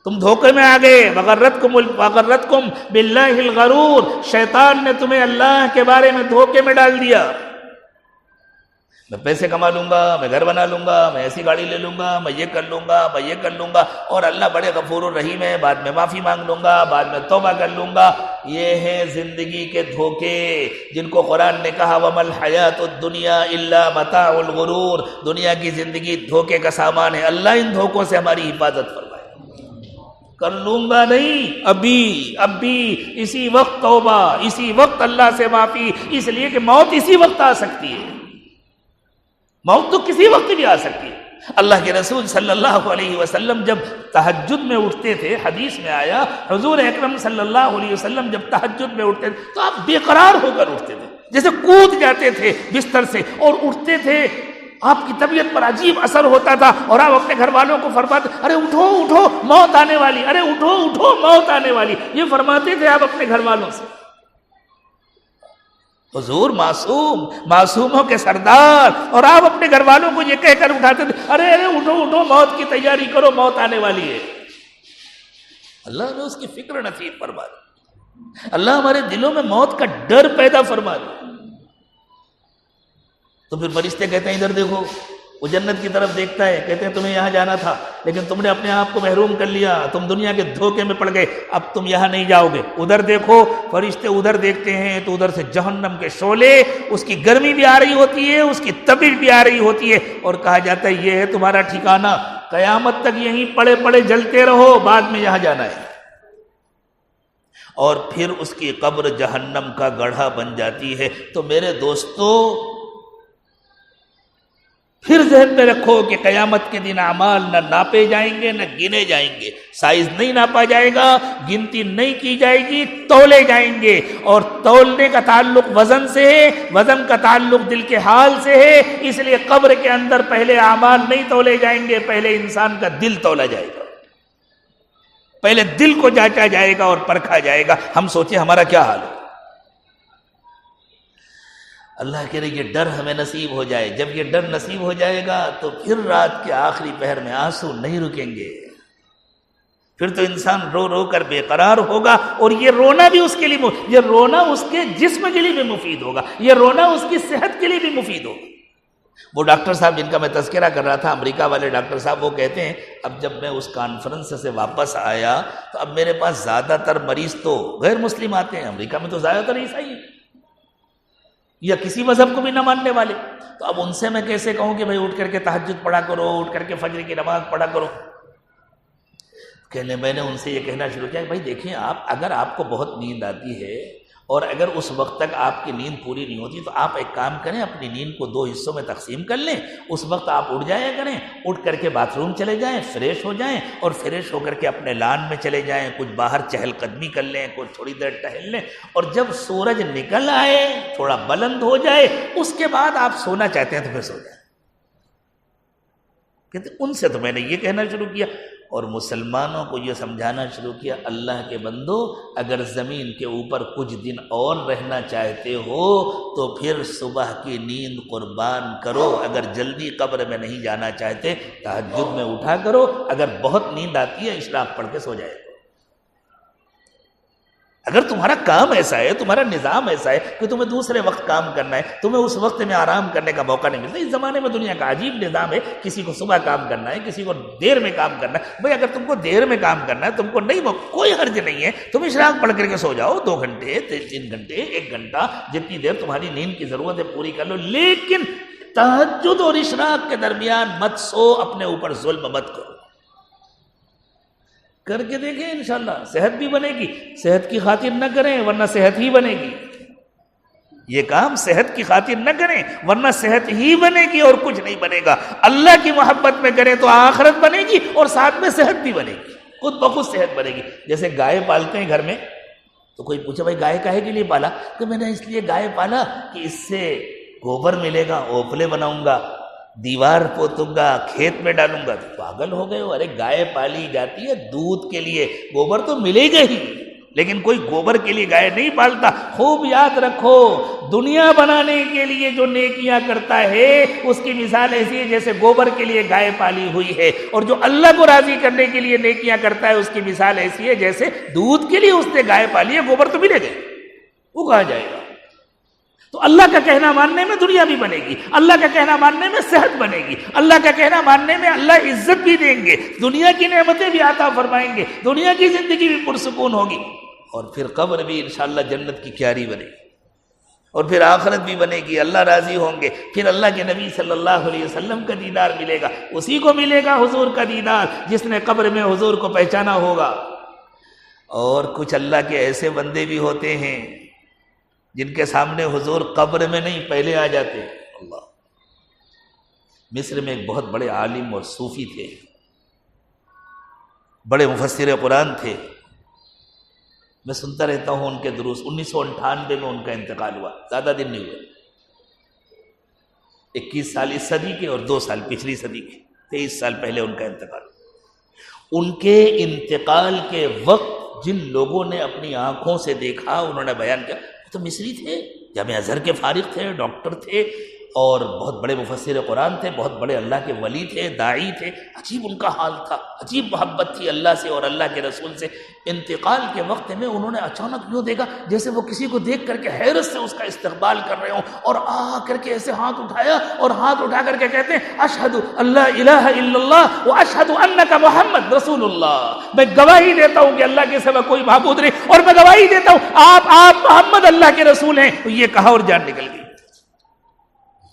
تم دھوکے میں آ گئے۔ وغرتکم باللہ الغرور، شیطان نے تمہیں اللہ کے بارے میں دھوکے میں ڈال دیا۔ میں پیسے کما لوں گا، میں گھر بنا لوں گا، میں ایسی گاڑی لے لوں گا، میں یہ کر لوں گا، میں یہ کر لوں گا، اور اللہ بڑے غفور الرحیم ہے، بعد میں معافی مانگ لوں گا، بعد میں توبہ کر لوں گا۔ یہ ہیں زندگی کے دھوکے، جن کو قرآن نے کہا وَمَا الْحَيَاةُ الدُّنْيَا إِلَّا مَتَاعُ الْغُرُورِ، دنیا کی زندگی دھوکے کا سامان ہے۔ اللہ ان دھوکوں سے ہماری حفاظت فرمائے۔ کر لوں گا نہیں، اب بھی اسی وقت توبہ، اسی وقت اللہ سے معافی، اس لیے کہ موت اسی وقت آ سکتی ہے۔ موت تو کسی وقت بھی آ سکتی ہے۔ اللہ کے رسول صلی اللہ علیہ وسلم جب تہجد میں اٹھتے تھے، حدیث میں آیا حضور اکرم صلی اللہ علیہ وسلم جب تہجد میں اٹھتے تھے تو آپ بے قرار ہو کر اٹھتے تھے، جیسے کود جاتے تھے بستر سے اور اٹھتے تھے۔ آپ کی طبیعت پر عجیب اثر ہوتا تھا، اور آپ اپنے گھر والوں کو فرماتے ارے اٹھو اٹھو موت آنے والی، ارے اٹھو اٹھو موت آنے والی، یہ فرماتے تھے آپ اپنے گھر والوں سے۔ حضور معصوم، معصوموں کے سردار، اور آپ اپنے گھر والوں کو یہ کہہ کر اٹھاتے تھے ارے ارے اٹھو اٹھو موت کی تیاری کرو، موت آنے والی ہے۔ اللہ نے اس کی فکر نصیب فرما دی، اللہ ہمارے دلوں میں موت کا ڈر پیدا فرما دے۔ تو پھر فرشتے کہتے ہیں ادھر دیکھو، وہ جنت کی طرف دیکھتا ہے، کہتے ہیں تمہیں یہاں جانا تھا لیکن تم نے اپنے آپ کو محروم کر لیا، تم دنیا کے دھوکے میں پڑ گئے، اب تم یہاں نہیں جاؤ گے۔ ادھر دیکھو، فرشتے ادھر دیکھتے ہیں تو ادھر سے جہنم کے شعلے، اس کی گرمی بھی آ رہی ہوتی ہے، اس کی تپش بھی آ رہی ہوتی ہے، اور کہا جاتا ہے یہ ہے تمہارا ٹھکانہ، قیامت تک یہیں پڑے پڑے جلتے رہو، بعد میں یہاں جانا ہے۔ اور پھر اس کی قبر جہنم کا گڑھا بن جاتی ہے۔ تو میرے دوستو، پھر ذہن میں رکھو کہ قیامت کے دن اعمال نہ ناپے جائیں گے نہ گنے جائیں گے، سائز نہیں ناپا جائے گا، گنتی نہیں کی جائے گی، تولے جائیں گے، اور تولنے کا تعلق وزن سے ہے، وزن کا تعلق دل کے حال سے ہے، اس لیے قبر کے اندر پہلے اعمال نہیں تولے جائیں گے، پہلے انسان کا دل تولا جائے گا، پہلے دل کو جانچا جائے گا اور پرکھا جائے گا۔ ہم سوچیں ہمارا کیا حال ہے۔ اللہ کرے یہ ڈر ہمیں نصیب ہو جائے۔ جب یہ ڈر نصیب ہو جائے گا تو پھر رات کے آخری پہر میں آنسو نہیں رکیں گے، پھر تو انسان رو رو کر بے قرار ہوگا، اور یہ رونا بھی اس کے لیے، یہ رونا اس کے جسم کے لیے بھی مفید ہوگا، یہ رونا اس کی صحت کے لیے بھی مفید ہوگا۔ وہ ڈاکٹر صاحب جن کا میں تذکرہ کر رہا تھا، امریکہ والے ڈاکٹر صاحب، وہ کہتے ہیں اب جب میں اس کانفرنس سے واپس آیا تو اب میرے پاس زیادہ تر مریض تو غیر مسلم آتے ہیں، امریکہ میں تو زیادہ تر عیسائی ہیں یا کسی مذہب کو بھی نہ ماننے والے، تو اب ان سے میں کیسے کہوں کہ بھائی اٹھ کر کے تہجد پڑھا کرو، اٹھ کر کے فجر کی نماز پڑھا کرو۔ میں نے ان سے یہ کہنا شروع کیا کہ بھائی دیکھیں، اگر آپ کو بہت نیند آتی ہے اور اگر اس وقت تک آپ کی نیند پوری نہیں ہوتی تو آپ ایک کام کریں، اپنی نیند کو 2 حصوں میں تقسیم کر لیں. اس وقت آپ اٹھ جایا کریں، اٹھ کر کے باتھ روم چلے جائیں، فریش ہو جائیں، اور فریش ہو کر کے اپنے لان میں چلے جائیں، کچھ باہر چہل قدمی کر لیں، کچھ تھوڑی دیر ٹہل لیں، اور جب سورج نکل آئے، تھوڑا بلند ہو جائے، اس کے بعد آپ سونا چاہتے ہیں تو پھر سو جائیں. کہتے ان سے تو میں نے یہ کہنا شروع کیا اور مسلمانوں کو یہ سمجھانا شروع کیا، اللہ کے بندو اگر زمین کے اوپر کچھ دن اور رہنا چاہتے ہو تو پھر صبح کی نیند قربان کرو. اگر جلدی قبر میں نہیں جانا چاہتے تہجد میں اٹھا کرو، اگر بہت نیند آتی ہے اشراق پڑھ کے سو جائے. اگر تمہارا کام ایسا ہے، تمہارا نظام ایسا ہے کہ تمہیں دوسرے وقت کام کرنا ہے، تمہیں اس وقت میں آرام کرنے کا موقع نہیں ملتا. اس زمانے میں دنیا کا عجیب نظام ہے، کسی کو صبح کام کرنا ہے، کسی کو دیر میں کام کرنا ہے. بھئی اگر تم کو دیر میں کام کرنا ہے، تم کو نہیں، کوئی حرج نہیں ہے، تم اشراق پڑھ کر کے سو جاؤ، 2 گھنٹے 3 گھنٹے 1 گھنٹہ جتنی دیر تمہاری نیند کی ضرورت ہے پوری کر لو. لیکن تہجد اور اشراق کے درمیان مت سو، اپنے اوپر ظلم مت کرو. کر کے دیکھیں انشاءاللہ صحت بھی بنے گی. صحت کی خاطر نہ کریں ورنہ صحت ہی بنے گی. یہ کام صحت کی خاطر نہ کریں ورنہ صحت ہی بنے گی اور کچھ نہیں بنے گا. اللہ کی محبت میں کریں تو آخرت بنے گی اور ساتھ میں صحت بھی بنے گی، خود بخود صحت بنے گی. جیسے گائے پالتے ہیں گھر میں، تو کوئی پوچھے بھائی گائے کاہے کے لیے پالا؟ کہ میں نے اس لیے گائے پالا کہ اس سے گوبر ملے گا، اوپلے بناؤں گا، دیوار پوتوں گا، کھیت میں ڈالوں گا. تو پاگل ہو گئے ہو؟ ارے گائے پالی جاتی ہے دودھ کے لیے، گوبر تو ملے گا ہی، لیکن کوئی گوبر کے لیے گائے نہیں پالتا. خوب یاد رکھو، دنیا بنانے کے لیے جو نیکیاں کرتا ہے اس کی مثال ایسی ہے جیسے گوبر کے لیے گائے پالی ہوئی ہے، اور جو اللہ کو راضی کرنے کے لیے نیکیاں کرتا ہے اس کی مثال ایسی ہے جیسے دودھ کے لیے اس نے گائے پالی ہے، گوبر تو ملے گا، وہ کہاں جائے گا. تو اللہ کا کہنا ماننے میں دنیا بھی بنے گی، اللہ کا کہنا ماننے میں صحت بنے گی، اللہ کا کہنا ماننے میں اللہ عزت بھی دیں گے، دنیا کی نعمتیں بھی عطا فرمائیں گے، دنیا کی زندگی بھی پرسکون ہوگی، اور پھر قبر بھی انشاءاللہ جنت کی کیاری بنے گی، اور پھر آخرت بھی بنے گی، اللہ راضی ہوں گے. پھر اللہ کے نبی صلی اللہ علیہ وسلم کا دیدار ملے گا، اسی کو ملے گا حضور کا دیدار جس نے قبر میں حضور کو پہچانا ہوگا. اور کچھ اللہ کے ایسے بندے بھی ہوتے ہیں جن کے سامنے حضور قبر میں نہیں پہلے آ جاتے. اللہ، مصر میں ایک بہت بڑے عالم اور صوفی تھے، بڑے مفسر قرآن تھے. میں سنتا رہتا ہوں ان کے دروس. 1998 میں ان کا انتقال ہوا، زیادہ دن نہیں ہوئے. 21 سال اس صدی کے اور 2 سال پچھلی صدی کے، 23 سال پہلے ان کا انتقال. ان کے انتقال کے وقت جن لوگوں نے اپنی آنکھوں سے دیکھا انہوں نے بیان کیا. تو مصری تھے، جامعہ ازہر کے فارغ تھے، ڈاکٹر تھے، اور بہت بڑے مفسر قرآن تھے، بہت بڑے اللہ کے ولی تھے، داعی تھے. عجیب ان کا حال تھا، عجیب محبت تھی اللہ سے اور اللہ کے رسول سے. انتقال کے وقت میں انہوں نے اچانک یوں دیکھا جیسے وہ کسی کو دیکھ کر کے حیرت سے اس کا استقبال کر رہے ہوں، اور آ کر کے ایسے ہاتھ اٹھایا اور ہاتھ اٹھا کر کے کہتے ہیں اشہد اللہ الہ الا اللہ واشہد انک محمد رسول اللہ. میں گواہی دیتا ہوں کہ اللہ کے سوا کوئی معبود نہیں، اور میں گواہی دیتا ہوں آپ محمد اللہ کے رسول ہیں. تو یہ کہا اور جان نکل گئی.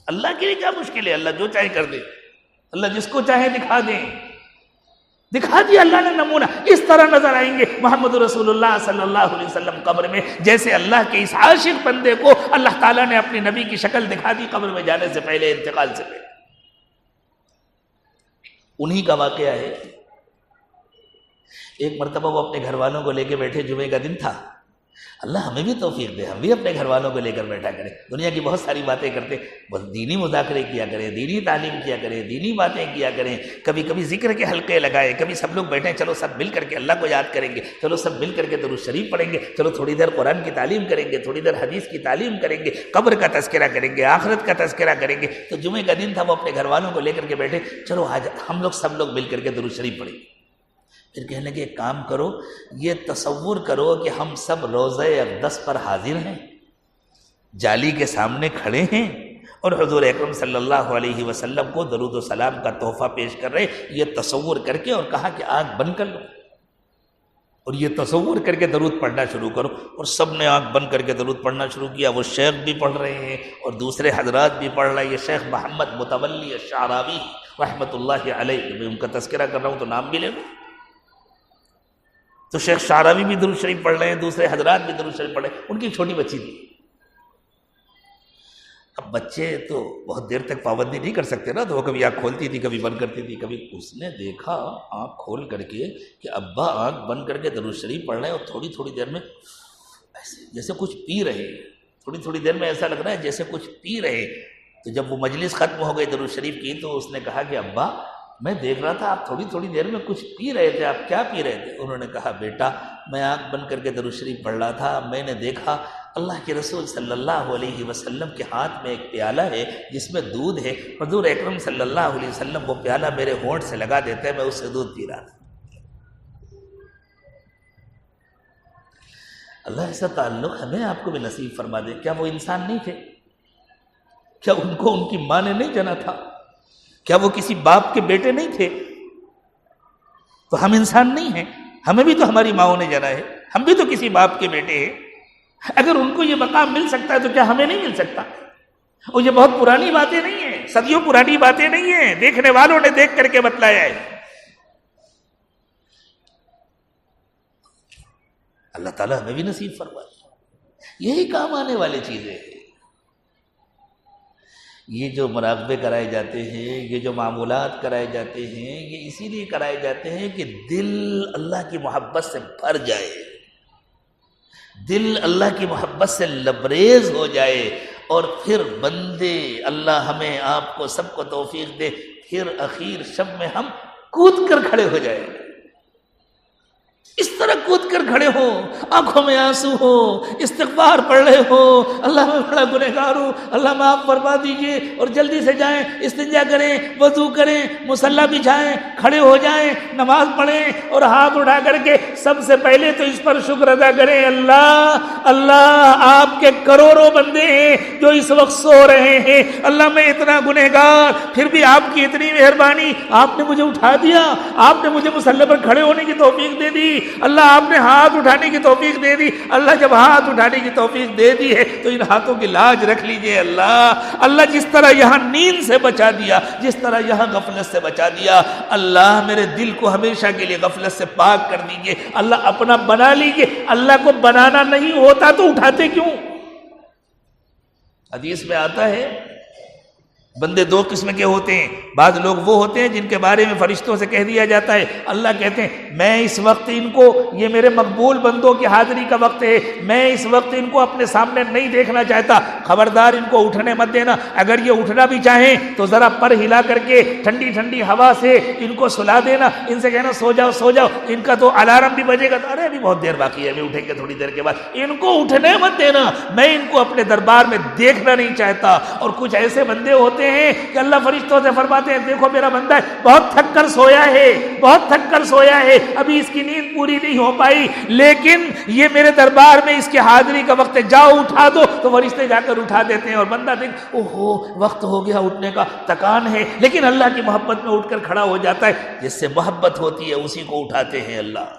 اللہ کے لیے کیا مشکل ہے؟ اللہ جو چاہے کر دے، اللہ جس کو چاہے دکھا دیں. دکھا دیا اللہ نے نمونہ. اس طرح نظر آئیں گے محمد رسول اللہ صلی اللہ علیہ وسلم قبر میں، جیسے اللہ کے اس عاشق بندے کو اللہ تعالیٰ نے اپنی نبی کی شکل دکھا دی قبر میں جانے سے پہلے، انتقال سے پہلے. انہی کا واقعہ ہے. ایک مرتبہ وہ اپنے گھر والوں کو لے کے بیٹھے، جمعے کا دن تھا. اللہ ہمیں بھی توفیق دے، ہم بھی اپنے گھر والوں کو لے کر بیٹھا کریں. دنیا کی بہت ساری باتیں کرتے، بس دینی مذاکرے کیا کریں، دینی تعلیم کیا کریں، دینی باتیں کیا کریں. کبھی کبھی ذکر کے حلقے لگائے، کبھی سب لوگ بیٹھیں، چلو سب مل کر کے اللہ کو یاد کریں گے، چلو سب مل کر کے درود شریف پڑھیں گے، چلو تھوڑی دیر قرآن کی تعلیم کریں گے، تھوڑی دیر حدیث کی تعلیم کریں گے، قبر کا تذکرہ کریں گے، آخرت کا تذکرہ کریں گے. تو جمعے کا دن تھا، وہ اپنے گھر والوں کو لے کر کے بیٹھے، چلو آج ہم لوگ سب لوگ مل کر کے درود شریف پڑھیں گے. پھر کہنے لگے ایک کام کرو، یہ تصور کرو کہ ہم سب روزہ اقدس پر حاضر ہیں، جالی کے سامنے کھڑے ہیں، اور حضور اکرم صلی اللہ علیہ وسلم کو درود و سلام کا تحفہ پیش کر رہے. یہ تصور کر کے، اور کہا کہ آنکھ بند کر لو اور یہ تصور کر کے درود پڑھنا شروع کرو. اور سب نے آنکھ بند کر کے درود پڑھنا شروع کیا. وہ شیخ بھی پڑھ رہے ہیں اور دوسرے حضرات بھی پڑھ رہے ہیں. یہ شیخ محمد متولی الشعراوی رحمۃ اللہ علیہ، میں ان کا تذکرہ کر رہا ہوں تو نام بھی لے لو. تو شیخ شعراوی بھی درود شریف پڑھ رہے ہیں، دوسرے حضرات بھی درود شریف پڑھ رہے ہیں، ان کی ایک چھوٹی بچی تھی۔ اب بچے تو بہت دیر تک پابندی نہیں کر سکتے نا، تو وہ کبھی آنکھ کھولتی تھی کبھی بند کرتی تھی، کبھی اس نے دیکھا آنکھ کھول کر کے کہ ابا آنکھ بند کر کے درود شریف پڑھ رہے ہیں اور تھوڑی تھوڑی دیر میں ایسے جیسے کچھ پی رہے ہیں، تھوڑی تھوڑی دیر میں ایسا لگ رہا ہے جیسے کچھ پی رہے۔ تو جب وہ مجلس ختم ہو گئی درود شریف کی تو اس نے کہا کہ ابا میں دیکھ رہا تھا آپ تھوڑی تھوڑی دیر میں کچھ پی رہے تھے، آپ کیا پی رہے تھے؟ انہوں نے کہا بیٹا میں آنکھ بند کر کے درود شریف پڑھ رہا تھا، میں نے دیکھا اللہ کے رسول صلی اللہ علیہ وسلم کے ہاتھ میں ایک پیالہ ہے جس میں دودھ ہے، حضور اکرم صلی اللہ علیہ وسلم وہ پیالہ میرے ہونٹ سے لگا دیتے ہیں، میں اس سے دودھ پی رہا تھا۔ اللہ ایسا تعلق ہمیں آپ کو بھی نصیب فرما دے۔ کیا وہ انسان نہیں تھے؟ کیا ان کو ان کی ماں نے نہیں جنا تھا؟ کیا وہ کسی باپ کے بیٹے نہیں تھے؟ تو ہم انسان نہیں ہیں، ہمیں بھی تو ہماری ماؤں نے جنا ہے، ہم بھی تو کسی باپ کے بیٹے ہیں۔ اگر ان کو یہ مقام مل سکتا ہے تو کیا ہمیں نہیں مل سکتا؟ اور یہ بہت پرانی باتیں نہیں ہیں، صدیوں پرانی باتیں نہیں ہیں، دیکھنے والوں نے دیکھ کر کے بتلایا ہے۔ اللہ تعالیٰ ہمیں بھی نصیب فرمائے۔ یہی کام آنے والی چیزیں ہیں۔ یہ جو مراقبے کرائے جاتے ہیں، یہ جو معمولات کرائے جاتے ہیں، یہ اسی لیے کرائے جاتے ہیں کہ دل اللہ کی محبت سے بھر جائے، دل اللہ کی محبت سے لبریز ہو جائے، اور پھر بندے اللہ ہمیں آپ کو سب کو توفیق دے، پھر اخیر شب میں ہم کود کر کھڑے ہو جائیں، اس طرح کود کر کھڑے ہو، آنکھوں میں آنسو ہو، استغفار پڑھ رہے ہو، اللہ میں بڑا گنہگار ہوں، اللہ معاف فرما دیجئے، اور جلدی سے جائیں، استنجا کریں، وضو کریں، مصلی بچھائیں، کھڑے ہو جائیں، نماز پڑھیں، اور ہاتھ اٹھا کر کے سب سے پہلے تو اس پر شکر ادا کریں، اللہ آپ کے کروڑوں بندے ہیں جو اس وقت سو رہے ہیں، اللہ میں اتنا گنہگار، پھر بھی آپ کی اتنی مہربانی، آپ نے مجھے اٹھا دیا، آپ نے مجھے مصلی پر کھڑے ہونے کی توفیق دے دی، اللہ آپ نے ہاتھ اٹھانے کی توفیق دے دی، اللہ جب ہاتھ اٹھانے کی توفیق دے دی ہے تو ان ہاتھوں کی لاج رکھ لیجئے۔ اللہ جس طرح یہاں نیند سے بچا دیا، جس طرح یہاں غفلت سے بچا دیا، اللہ میرے دل کو ہمیشہ کے لیے غفلت سے پاک کر دیجئے، اللہ اپنا بنا لیجئے۔ اللہ کو بنانا نہیں ہوتا تو اٹھاتے کیوں؟ حدیث میں آتا ہے بندے دو قسم کے ہوتے ہیں، بعض لوگ وہ ہوتے ہیں جن کے بارے میں فرشتوں سے کہہ دیا جاتا ہے، اللہ کہتے ہیں میں اس وقت ان کو، یہ میرے مقبول بندوں کی حاضری کا وقت ہے، میں اس وقت ان کو اپنے سامنے نہیں دیکھنا چاہتا، خبردار ان کو اٹھنے مت دینا، اگر یہ اٹھنا بھی چاہیں تو ذرا پر ہلا کر کے ٹھنڈی ٹھنڈی ہوا سے ان کو سلا دینا، ان سے کہنا سو جاؤ سو جاؤ، ان کا تو الارم بھی بجے گا، ارے ابھی بہت دیر باقی ہے، ابھی اٹھیں گے تھوڑی دیر کے بعد، ان کو اٹھنے مت دینا، میں ان کو اپنے دربار میں دیکھنا نہیں چاہتا۔ اور کچھ ایسے بندے ہوتے ہیں کہ اللہ فرشتوں سے فرماتے ہیں دیکھو میرا بندہ ہے بہت تھک کر سویا ہے، بہت تھک کر سویا ہے، ابھی اس کی نیند پوری نہیں ہو پائی، لیکن یہ میرے دربار میں اس کی حاضری کا وقت ہے، جاؤ اٹھا دو، تو فرشتے جا کر اٹھا دیتے ہیں، اور بندہ دیکھ اوہو وقت ہو گیا اٹھنے کا، تکان ہے، لیکن اللہ کی محبت میں اٹھ کر کھڑا ہو جاتا ہے۔ جس سے محبت ہوتی ہے اسی کو اٹھاتے ہیں اللہ،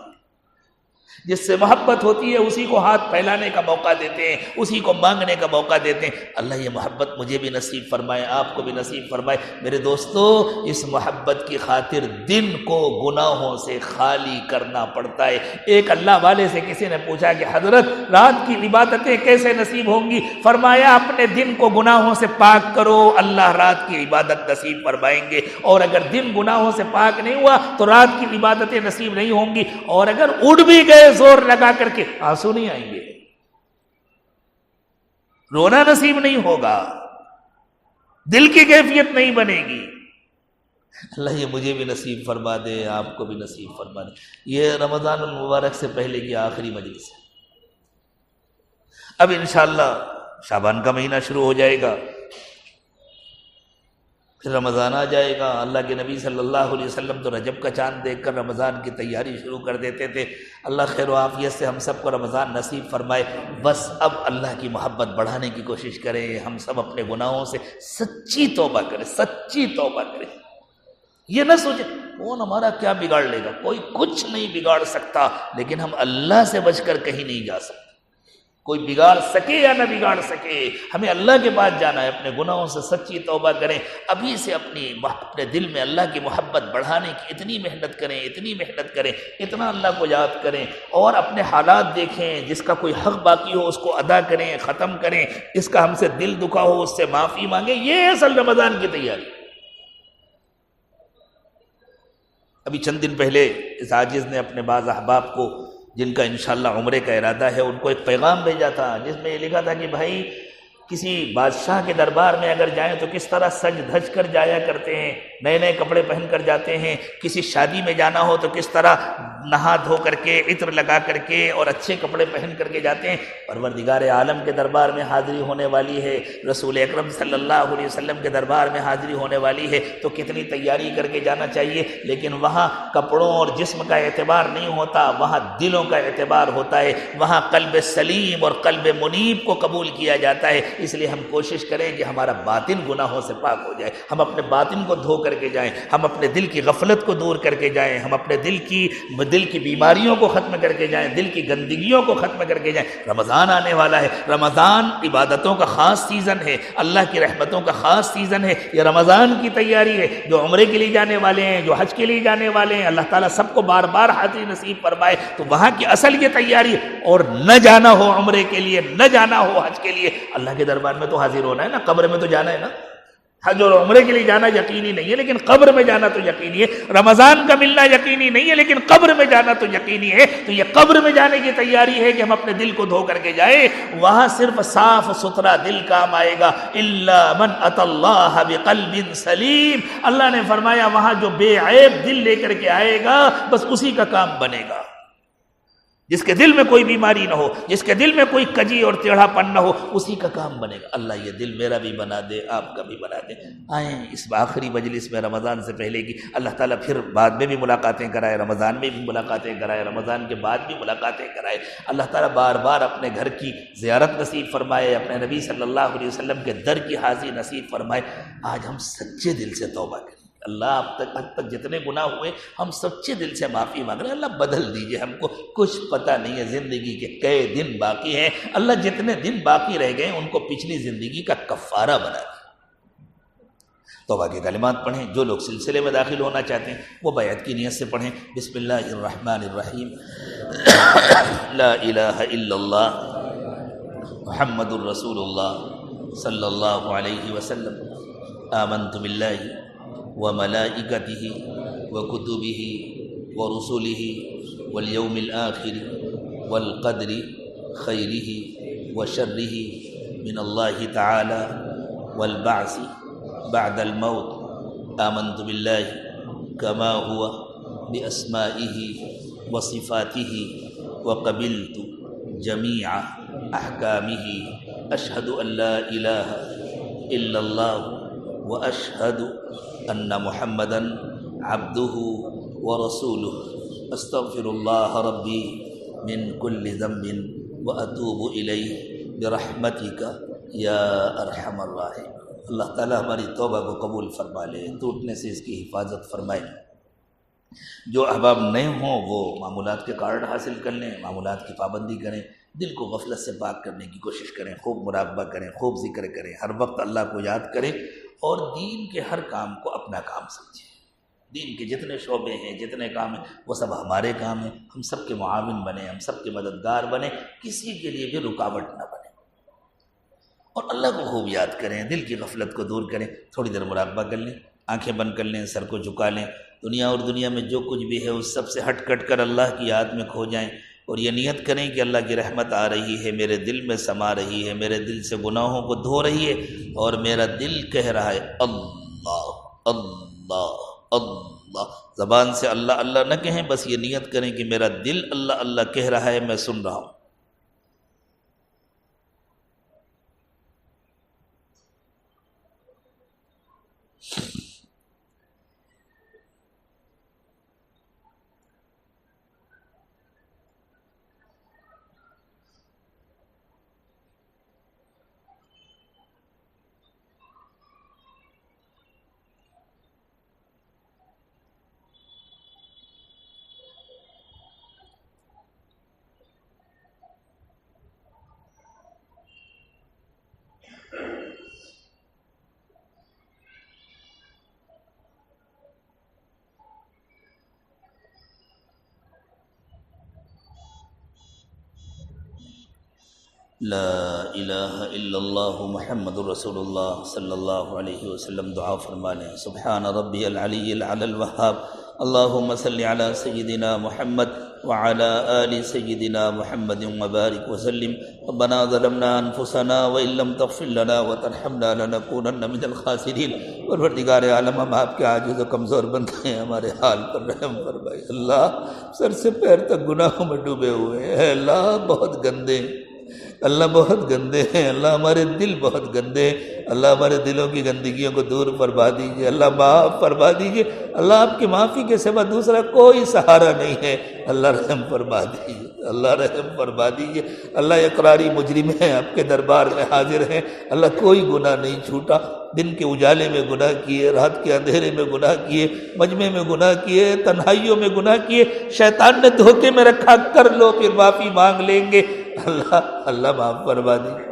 جس سے محبت ہوتی ہے اسی کو ہاتھ پھیلانے کا موقع دیتے ہیں، اسی کو مانگنے کا موقع دیتے ہیں۔ اللہ یہ محبت مجھے بھی نصیب فرمائے، آپ کو بھی نصیب فرمائے۔ میرے دوستو اس محبت کی خاطر دن کو گناہوں سے خالی کرنا پڑتا ہے۔ ایک اللہ والے سے کسی نے پوچھا کہ حضرت رات کی عبادتیں کیسے نصیب ہوں گی؟ فرمایا اپنے دن کو گناہوں سے پاک کرو، اللہ رات کی عبادت نصیب فرمائیں گے، اور اگر دن گناہوں سے پاک نہیں ہوا تو رات کی عبادتیں نصیب نہیں ہوں گی، اور اگر اڑ بھی گئے زور لگا کر کے آنسو نہیں آئیں گے، رونا نصیب نہیں ہوگا، دل کی کیفیت نہیں بنے گی۔ اللہ یہ مجھے بھی نصیب فرما دے، آپ کو بھی نصیب فرما دے۔ یہ رمضان المبارک سے پہلے کی آخری مجلس ہے، اب انشاءاللہ شعبان کا مہینہ شروع ہو جائے گا، پھر رمضان آ جائے گا۔ اللہ کے نبی صلی اللہ علیہ وسلم تو رجب کا چاند دیکھ کر رمضان کی تیاری شروع کر دیتے تھے۔ اللہ خیر و عافیت سے ہم سب کو رمضان نصیب فرمائے۔ بس اب اللہ کی محبت بڑھانے کی کوشش کریں، ہم سب اپنے گناہوں سے سچی توبہ کریں، سچی توبہ کریں۔ یہ نہ سوچیں کون ہمارا کیا بگاڑ لے گا، کوئی کچھ نہیں بگاڑ سکتا، لیکن ہم اللہ سے بچ کر کہیں نہیں جا سکتے۔ کوئی بگاڑ سکے یا نہ بگاڑ سکے، ہمیں اللہ کے پاس جانا ہے، اپنے گناہوں سے سچی توبہ کریں، ابھی سے اپنے دل میں اللہ کی محبت بڑھانے کی اتنی محنت کریں، اتنی محنت کریں، اتنا اللہ کو یاد کریں، اور اپنے حالات دیکھیں، جس کا کوئی حق باقی ہو اس کو ادا کریں، ختم کریں، اس کا ہم سے دل دکھا ہو اس سے معافی مانگیں۔ یہ ہے اصل رمضان کی تیاری۔ ابھی چند دن پہلے اس عاجز نے اپنے بعض احباب کو، جن کا انشاءاللہ عمرے کا ارادہ ہے، ان کو ایک پیغام بھیجا تھا، جس میں یہ لکھا تھا کہ بھائی کسی بادشاہ کے دربار میں اگر جائیں تو کس طرح سج دھج کر جایا کرتے ہیں، نئے نئے کپڑے پہن کر جاتے ہیں، کسی شادی میں جانا ہو تو کس طرح نہا دھو کر کے، عطر لگا کر کے اور اچھے کپڑے پہن کر کے جاتے ہیں۔ پروردگار عالم کے دربار میں حاضری ہونے والی ہے، رسول اکرم صلی اللہ علیہ وسلم کے دربار میں حاضری ہونے والی ہے، تو کتنی تیاری کر کے جانا چاہیے۔ لیکن وہاں کپڑوں اور جسم کا اعتبار نہیں ہوتا، وہاں دلوں کا اعتبار ہوتا ہے، وہاں قلب سلیم اور قلب منیب کو قبول کیا جاتا ہے۔ اس لیے ہم کوشش کریں کہ ہمارا باطن گناہوں سے پاک ہو جائے، ہم اپنے باطن کو دھو کر کے جائیں، ہم اپنے دل کی غفلت کو دور کر کے جائیں، ہم اپنے دل کی بیماریوں کو ختم کر کے جائیں، دل کی گندگیوں کو ختم کر کے جائیں۔ رمضان آنے والا ہے، رمضان عبادتوں کا خاص سیزن ہے، اللہ کی رحمتوں کا خاص سیزن ہے، یہ رمضان کی تیاری ہے۔ جو عمرے کے لیے جانے والے ہیں، جو حج کے لیے جانے والے ہیں، اللہ تعالیٰ سب کو بار بار حاضری نصیب فرمائے۔ تو وہاں کی اصل یہ تیاری ہے، اور نہ جانا ہو عمرے کے لیے، نہ جانا ہو حج کے لیے، اللہ کے دربار میں تو حاضر ہونا ہے نا، قبر میں تو جانا ہے نا۔ حج اور عمرے کے لیے جانا یقینی نہیں ہے، لیکن قبر میں جانا تو یقینی ہے۔ رمضان کا ملنا یقینی نہیں ہے، لیکن قبر میں جانا تو یقینی ہے۔ تو یہ قبر میں جانے کی تیاری ہے کہ ہم اپنے دل کو دھو کر کے جائیں، وہاں صرف صاف ستھرا دل کام آئے گا۔ الا من اتى اللہ بقلب سلیم، اللہ نے فرمایا وہاں جو بے عیب دل لے کر کے آئے گا بس اسی کا کام بنے گا۔ جس کے دل میں کوئی بیماری نہ ہو، جس کے دل میں کوئی کجی اور ٹیڑھا پن نہ ہو، اسی کا کام بنے گا۔ اللہ یہ دل میرا بھی بنا دے، آپ کا بھی بنا دے۔ آئیں اس آخری مجلس میں رمضان سے پہلے کی، اللہ تعالیٰ پھر بعد میں بھی ملاقاتیں کرائے، رمضان میں بھی ملاقاتیں کرائے، رمضان کے بعد بھی ملاقاتیں کرائے۔ اللہ تعالیٰ بار بار اپنے گھر کی زیارت نصیب فرمائے، اپنے نبی صلی اللہ علیہ وسلم کے در کی حاضری نصیب فرمائے۔ آج ہم سچے دل سے توبہ کریں، اللہ اب تک جتنے گناہ ہوئے ہم سچے دل سے معافی مانگ رہے ہیں۔ اللہ بدل دیجئے، ہم کو کچھ پتہ نہیں ہے زندگی کے کئے دن باقی ہیں، اللہ جتنے دن باقی رہ گئے ان کو پچھلی زندگی کا کفارہ بنا دیں۔ توبہ کے کلمات پڑھیں، جو لوگ سلسلے میں داخل ہونا چاہتے ہیں وہ بیعت کی نیت سے پڑھیں۔ بسم اللہ الرحمن الرحیم، لا الہ الا اللہ محمد الرسول اللہ صلی اللہ علیہ وسلم، آمنت باللہ وملائکتہ وکتبہ ورسلہ والیوم الآخر والقدر خیرہ وشرہ من اللہ تعالی والبعث بعد الموت، آمنت باللہ کما ہوا باسمائہ وصفاتہ وقبلت جمیع احکامہ، اشہد ان لا الہ الا اللہ واشہد ان محمدا عبدہ ورسولہ، استغفر اللہ ربی من کل ذنب واتوب الیہ برحمتک یا ارحم الراحمین۔ اللہ تعالیٰ ہماری توبہ کو قبول فرما لے، ٹوٹنے سے اس کی حفاظت فرمائے۔ جو احباب نئے ہوں وہ معمولات کے کارڈ حاصل کر لیں، معمولات کی پابندی کریں، دل کو غفلت سے پاک کرنے کی کوشش کریں، خوب مراقبہ کریں، خوب ذکر کریں، ہر وقت اللہ کو یاد کریں، اور دین کے ہر کام کو اپنا کام سمجھیں۔ دین کے جتنے شعبے ہیں، جتنے کام ہیں، وہ سب ہمارے کام ہیں، ہم سب کے معاون بنیں، ہم سب کے مددگار بنیں، کسی کے لیے بھی رکاوٹ نہ بنے، اور اللہ کو خوب یاد کریں، دل کی غفلت کو دور کریں۔ تھوڑی دیر مراقبہ کر لیں، آنکھیں بند کر لیں، سر کو جھکا لیں، دنیا اور دنیا میں جو کچھ بھی ہے اس سب سے ہٹ کٹ کر اللہ کی یاد میں کھو جائیں، اور یہ نیت کریں کہ اللہ کی رحمت آ رہی ہے، میرے دل میں سما رہی ہے، میرے دل سے گناہوں کو دھو رہی ہے، اور میرا دل کہہ رہا ہے اللہ اللہ اللہ۔ زبان سے اللہ اللہ نہ کہیں، بس یہ نیت کریں کہ میرا دل اللہ اللہ کہہ رہا ہے، میں سن رہا ہوں۔ لا الہ الا اللہ محمد رسول اللہ صلی اللہ علیہ وسلم دعا فرما لیں۔ سبحان ربی العلی العلی الوہاب، اللہم صلی علی سیدنا محمد وعلى آل سيدنا محمد وبارك وسلم۔ ربنا ظلمنا انفسنا وان لم تغفر لنا وترحمنا لنكونن من الخاسرین۔ پروردگار عالم، ہم آپ کے عاجز و کمزور بندے ہیں، ہمارے حال پر رحم فرمائے۔ اللہ سر سے پیر تک گناہوں میں ڈوبے ہوئے ہیں، اے اللہ بہت گندے ہیں، اللہ بہت گندے ہیں، اللہ ہمارے دل بہت گندے ہیں، اللہ ہمارے دلوں کی گندگیوں کو دور فرما دیجیے، اللہ معاف فرما دیجیے، اللہ آپ کی معافی کے سوا دوسرا کوئی سہارا نہیں ہے، اللہ رحم فرما دیجیے، اللہ رحم فرما دیجیے۔ اللہ اقراری مجرم ہیں، آپ کے دربار میں حاضر ہیں، اللہ کوئی گناہ نہیں چھوٹا، دن کے اجالے میں گناہ کیے، رات کے اندھیرے میں گناہ کیے، مجمع میں گناہ کیے، تنہائیوں میں گناہ کیے، شیطان نے دھوکے میں رکھا، کر لو پھر معافی مانگ لیں گے۔ اللہ معاف فرما دیجیے،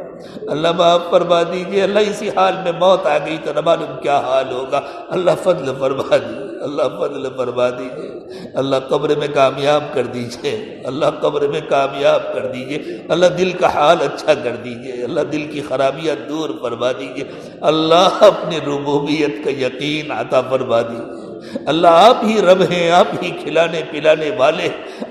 اللہ معاف فرما دیجیے۔ اللہ اسی حال میں موت آ گئی تو نہ معلوم کیا حال ہوگا، اللہ فضل فرما دیجیے، اللہ فضل فرما دیجیے، اللہ قبر میں کامیاب کر دیجیے، اللہ قبر میں کامیاب کر دیجیے، اللہ دل کا حال اچھا کر دیجیے، اللہ دل کی خرابیاں دور فرما دیجیے، اللہ اپنی ربوبیت کا یقین عطا فرما دیجیے، اللہ آپ ہی رب ہیں، آپ ہی کھلانے پلانے والے،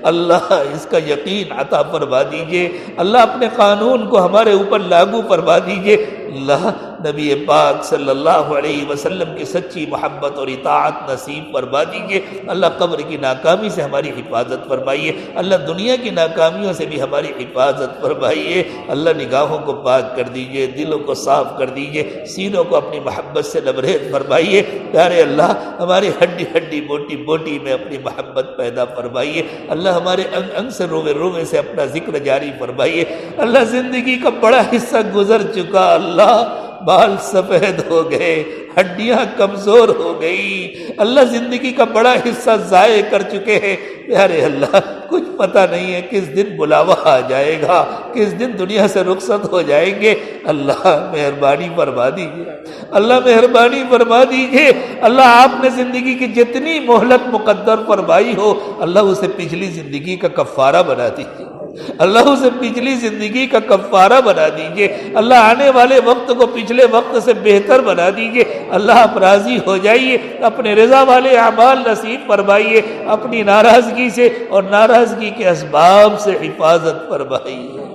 اللہ اس کا یقین عطا فرما دیجیے، اللہ اپنے قانون کو ہمارے اوپر لاگو فرما دیجیے، اللہ نبی پاک صلی اللہ علیہ وسلم کی سچی محبت اور اطاعت نصیب فرما دیجیے، اللہ قبر کی ناکامی سے ہماری حفاظت فرمائیے، اللہ دنیا کی ناکامیوں سے بھی ہماری حفاظت فرمائیے، اللہ نگاہوں کو پاک کر دیجیے، دلوں کو صاف کر دیجیے، سینوں کو اپنی محبت سے لبریز فرمائیے، پیارے اللہ ہماری ہڈی ہڈی بوٹی بوٹی میں اپنی محبت پیدا فرمائیے، اللہ ہمارے انگ انگ سے روے روے سے اپنا ذکر جاری فرمائیے، اللہ زندگی کا بڑا حصہ گزر چکا، اللہ بال سفید ہو گئے، ہڈیاں کمزور ہو گئی، اللہ زندگی کا بڑا حصہ ضائع کر چکے ہیں، پیارے اللہ کچھ پتہ نہیں ہے کس دن بلاوا آ جائے گا، کس دن دنیا سے رخصت ہو جائیں گے، اللہ مہربانی فرما دیجیے، اللہ مہربانی فرما دیجیے، اللہ آپ نے زندگی کی جتنی مہلت مقدر فرمائی ہو اللہ اسے پچھلی زندگی کا کفارہ بنا دیجیے، اللہ اسے پچھلی زندگی کا کفارہ بنا دیجیے، اللہ آنے والے وقت کو پچھلے وقت سے بہتر بنا دیجیے، اللہ آپ راضی ہو جائیے، اپنے رضا والے اعمال نصیب فرمائیے، اپنی ناراضگی سے اور ناراضگی کے اسباب سے حفاظت فرمائیے،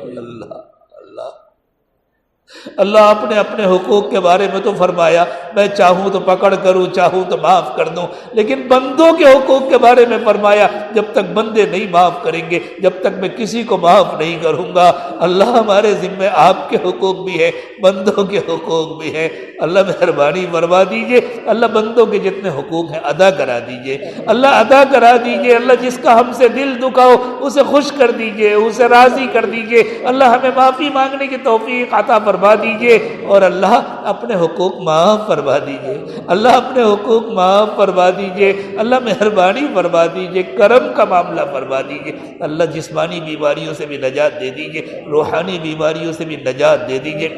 اللہ آپ نے اپنے حقوق کے بارے میں تو فرمایا میں چاہوں تو پکڑ کروں، چاہوں تو معاف کر دوں، لیکن بندوں کے حقوق کے بارے میں فرمایا جب تک بندے نہیں معاف کریں گے جب تک میں کسی کو معاف نہیں کروں گا، اللہ ہمارے ذمہ آپ کے حقوق بھی ہیں، بندوں کے حقوق بھی ہیں، اللہ مہربانی فرما دیجئے، اللہ بندوں کے جتنے حقوق ہیں ادا کرا دیجئے، اللہ ادا کرا دیجئے، اللہ جس کا ہم سے دل دکھا ہو اسے خوش کر دیجئے، اسے راضی کر دیجئے، اللہ ہمیں معافی مانگنے کی توفیق عطا فرما دیجئے، اور اللہ اپنے حقوق معاف فرما دیجئے، اللہ اپنے حقوق معاف فرما دیجئے، اللہ مہربانی فرما دیجئے، کرم کا معاملہ فرما دیجئے، اللہ جسمانی بیماریوں سے بھی نجات دے دیجئے، روحانی بیماریوں سے بھی نجات دے دیجئے،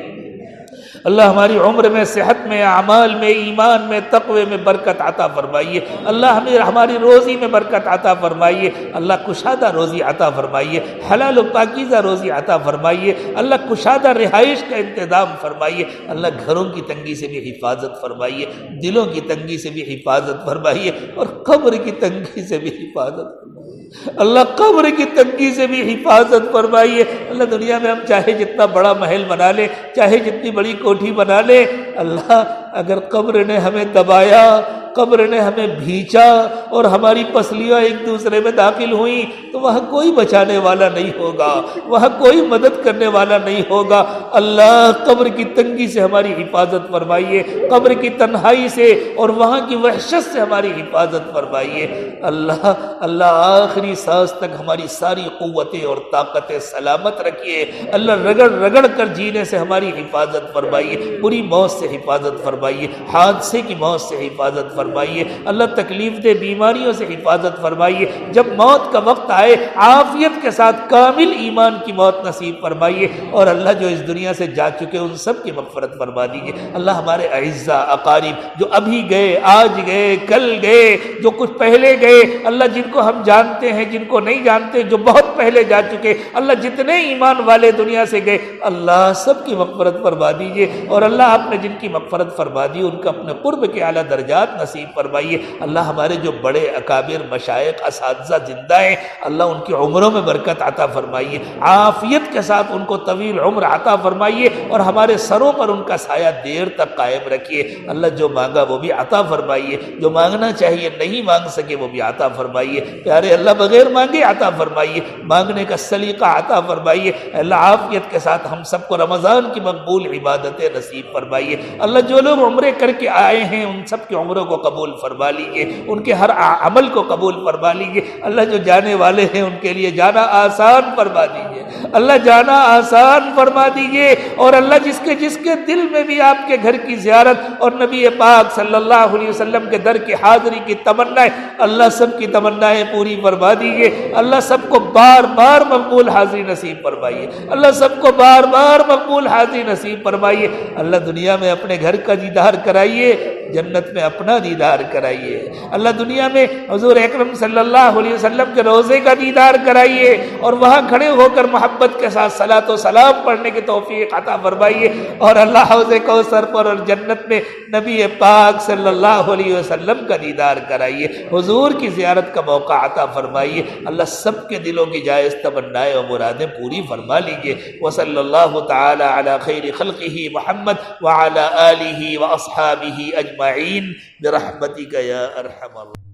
اللہ ہماری عمر میں، صحت میں، اعمال میں، ایمان میں، تقوی میں برکت عطا فرمائیے، اللہ ہماری روزی میں برکت عطا فرمائیے، اللہ کشادہ روزی عطا فرمائیے، حلال و پاکیزہ روزی عطا فرمائیے، اللہ کشادہ رہائش کا انتظام فرمائیے، اللہ گھروں کی تنگی سے بھی حفاظت فرمائیے، دلوں کی تنگی سے بھی حفاظت فرمائیے، اور قبر کی تنگی سے بھی حفاظت فرمائیے، اللہ قبر کی تنگی سے بھی حفاظت فرمائیے، اللہ دنیا میں ہم چاہے جتنا بڑا محل بنا لیں، چاہے جتنی بڑی کوٹھی بنا لے، اللہ اگر قبر نے ہمیں دبایا، قبر نے ہمیں بھیچا اور ہماری پسلیاں ایک دوسرے میں داخل ہوئیں تو وہاں کوئی بچانے والا نہیں ہوگا، وہاں کوئی مدد کرنے والا نہیں ہوگا، اللہ قبر کی تنگی سے ہماری حفاظت فرمائیے، قبر کی تنہائی سے اور وہاں کی وحشت سے ہماری حفاظت فرمائیے، اللہ آخری سانس تک ہماری ساری قوتیں اور طاقتیں سلامت رکھیے، اللہ رگڑ رگڑ کر جینے سے ہماری حفاظت فرمائیے، بری موت سے حفاظت فرمائیے، حادثے کی موت سے حفاظت فرمائیے، فرمائیے، اللہ تکلیف دہ بیماریوں سے حفاظت فرمائیے، جب موت کا وقت آئے عافیت کے ساتھ کامل ایمان کی موت نصیب فرمائیے، اور اللہ جو اس دنیا سے جا چکے ان سب کی مغفرت فرما دیجیے۔ اللہ ہمارے اعزاء اقارب جو ابھی گئے، آج گئے، کل گئے، جو کچھ پہلے گئے، اللہ جن کو ہم جانتے ہیں، جن کو نہیں جانتے، جو بہت پہلے جا چکے، اللہ جتنے ایمان والے دنیا سے گئے اللہ سب کی مغفرت فرما دیجیے، اور اللہ آپ نے جن کی مغفرت فرما دی ان کا اپنے قرب کے اعلیٰ درجات نصیب فرمائیے۔ اللہ ہمارے جو بڑے اکابر مشائخ اساتذہ زندہ ہیں اللہ ان کی عمروں میں برکت عطا فرمائیے، عافیت کے ساتھ ان کو طویل عمر عطا فرمائیے، اور ہمارے سروں پر ان کا سایہ دیر تک قائم رکھیے۔ اللہ جو مانگا وہ بھی عطا فرمائیے، جو مانگنا چاہیے نہیں مانگ سکے وہ بھی عطا فرمائیے۔ پیارے اللہ بغیر مانگے عطا فرمائیے، مانگنے کا سلیقہ عطا فرمائیے۔ اللہ عافیت کے ساتھ ہم سب کو رمضان کی مقبول عبادتیں نصیب فرمائیے۔ اللہ جو لوگ عمرے کر کے آئے ہیں ان سب کی عمروں کو قبول فرما لیجیے، ان کے ہر عمل کو قبول فرما لیجیے۔ اللہ جو جانے والے ہیں ان کے لیے جانا آسان فرما دیجیے، اللہ جانا آسان فرما دیجیے، اور اللہ جس کے دل میں بھی آپ کے گھر کی زیارت اور نبی پاک صلی اللہ علیہ وسلم کے در کی حاضری کی تمنا ہے اللہ سب کی تمنائیں پوری فرما دیجیے۔ اللہ سب کو بار بار مقبول حاضری نصیب فرمائیے، اللہ سب کو بار بار مقبول حاضری نصیب فرمائیے۔ اللہ دنیا میں اپنے گھر کا دیدار کرائیے، جنت میں اپنا دیدار کرائیے۔ اللہ دنیا میں حضور اکرم صلی اللہ علیہ وسلم کے روضے کا دیدار کرائیے، اور وہاں کھڑے ہو کر محبت کے ساتھ صلاۃ و سلام پڑھنے کی توفیق عطا فرمائیے، اور اللہ حوض کوثر پر اور جنت میں نبی پاک صلی اللہ علیہ وسلم کا دیدار کرائیے، حضور کی زیارت کا موقع عطا فرمائیے۔ اللہ سب کے دلوں کی جائز تمنائیں اور مرادیں پوری فرما لیجیے۔ وصلی اللہ تعالی علی خیر خلقہ محمد وعلی آلہ واصحابہ اجمعین برحمتک یا ارحم الراحمین۔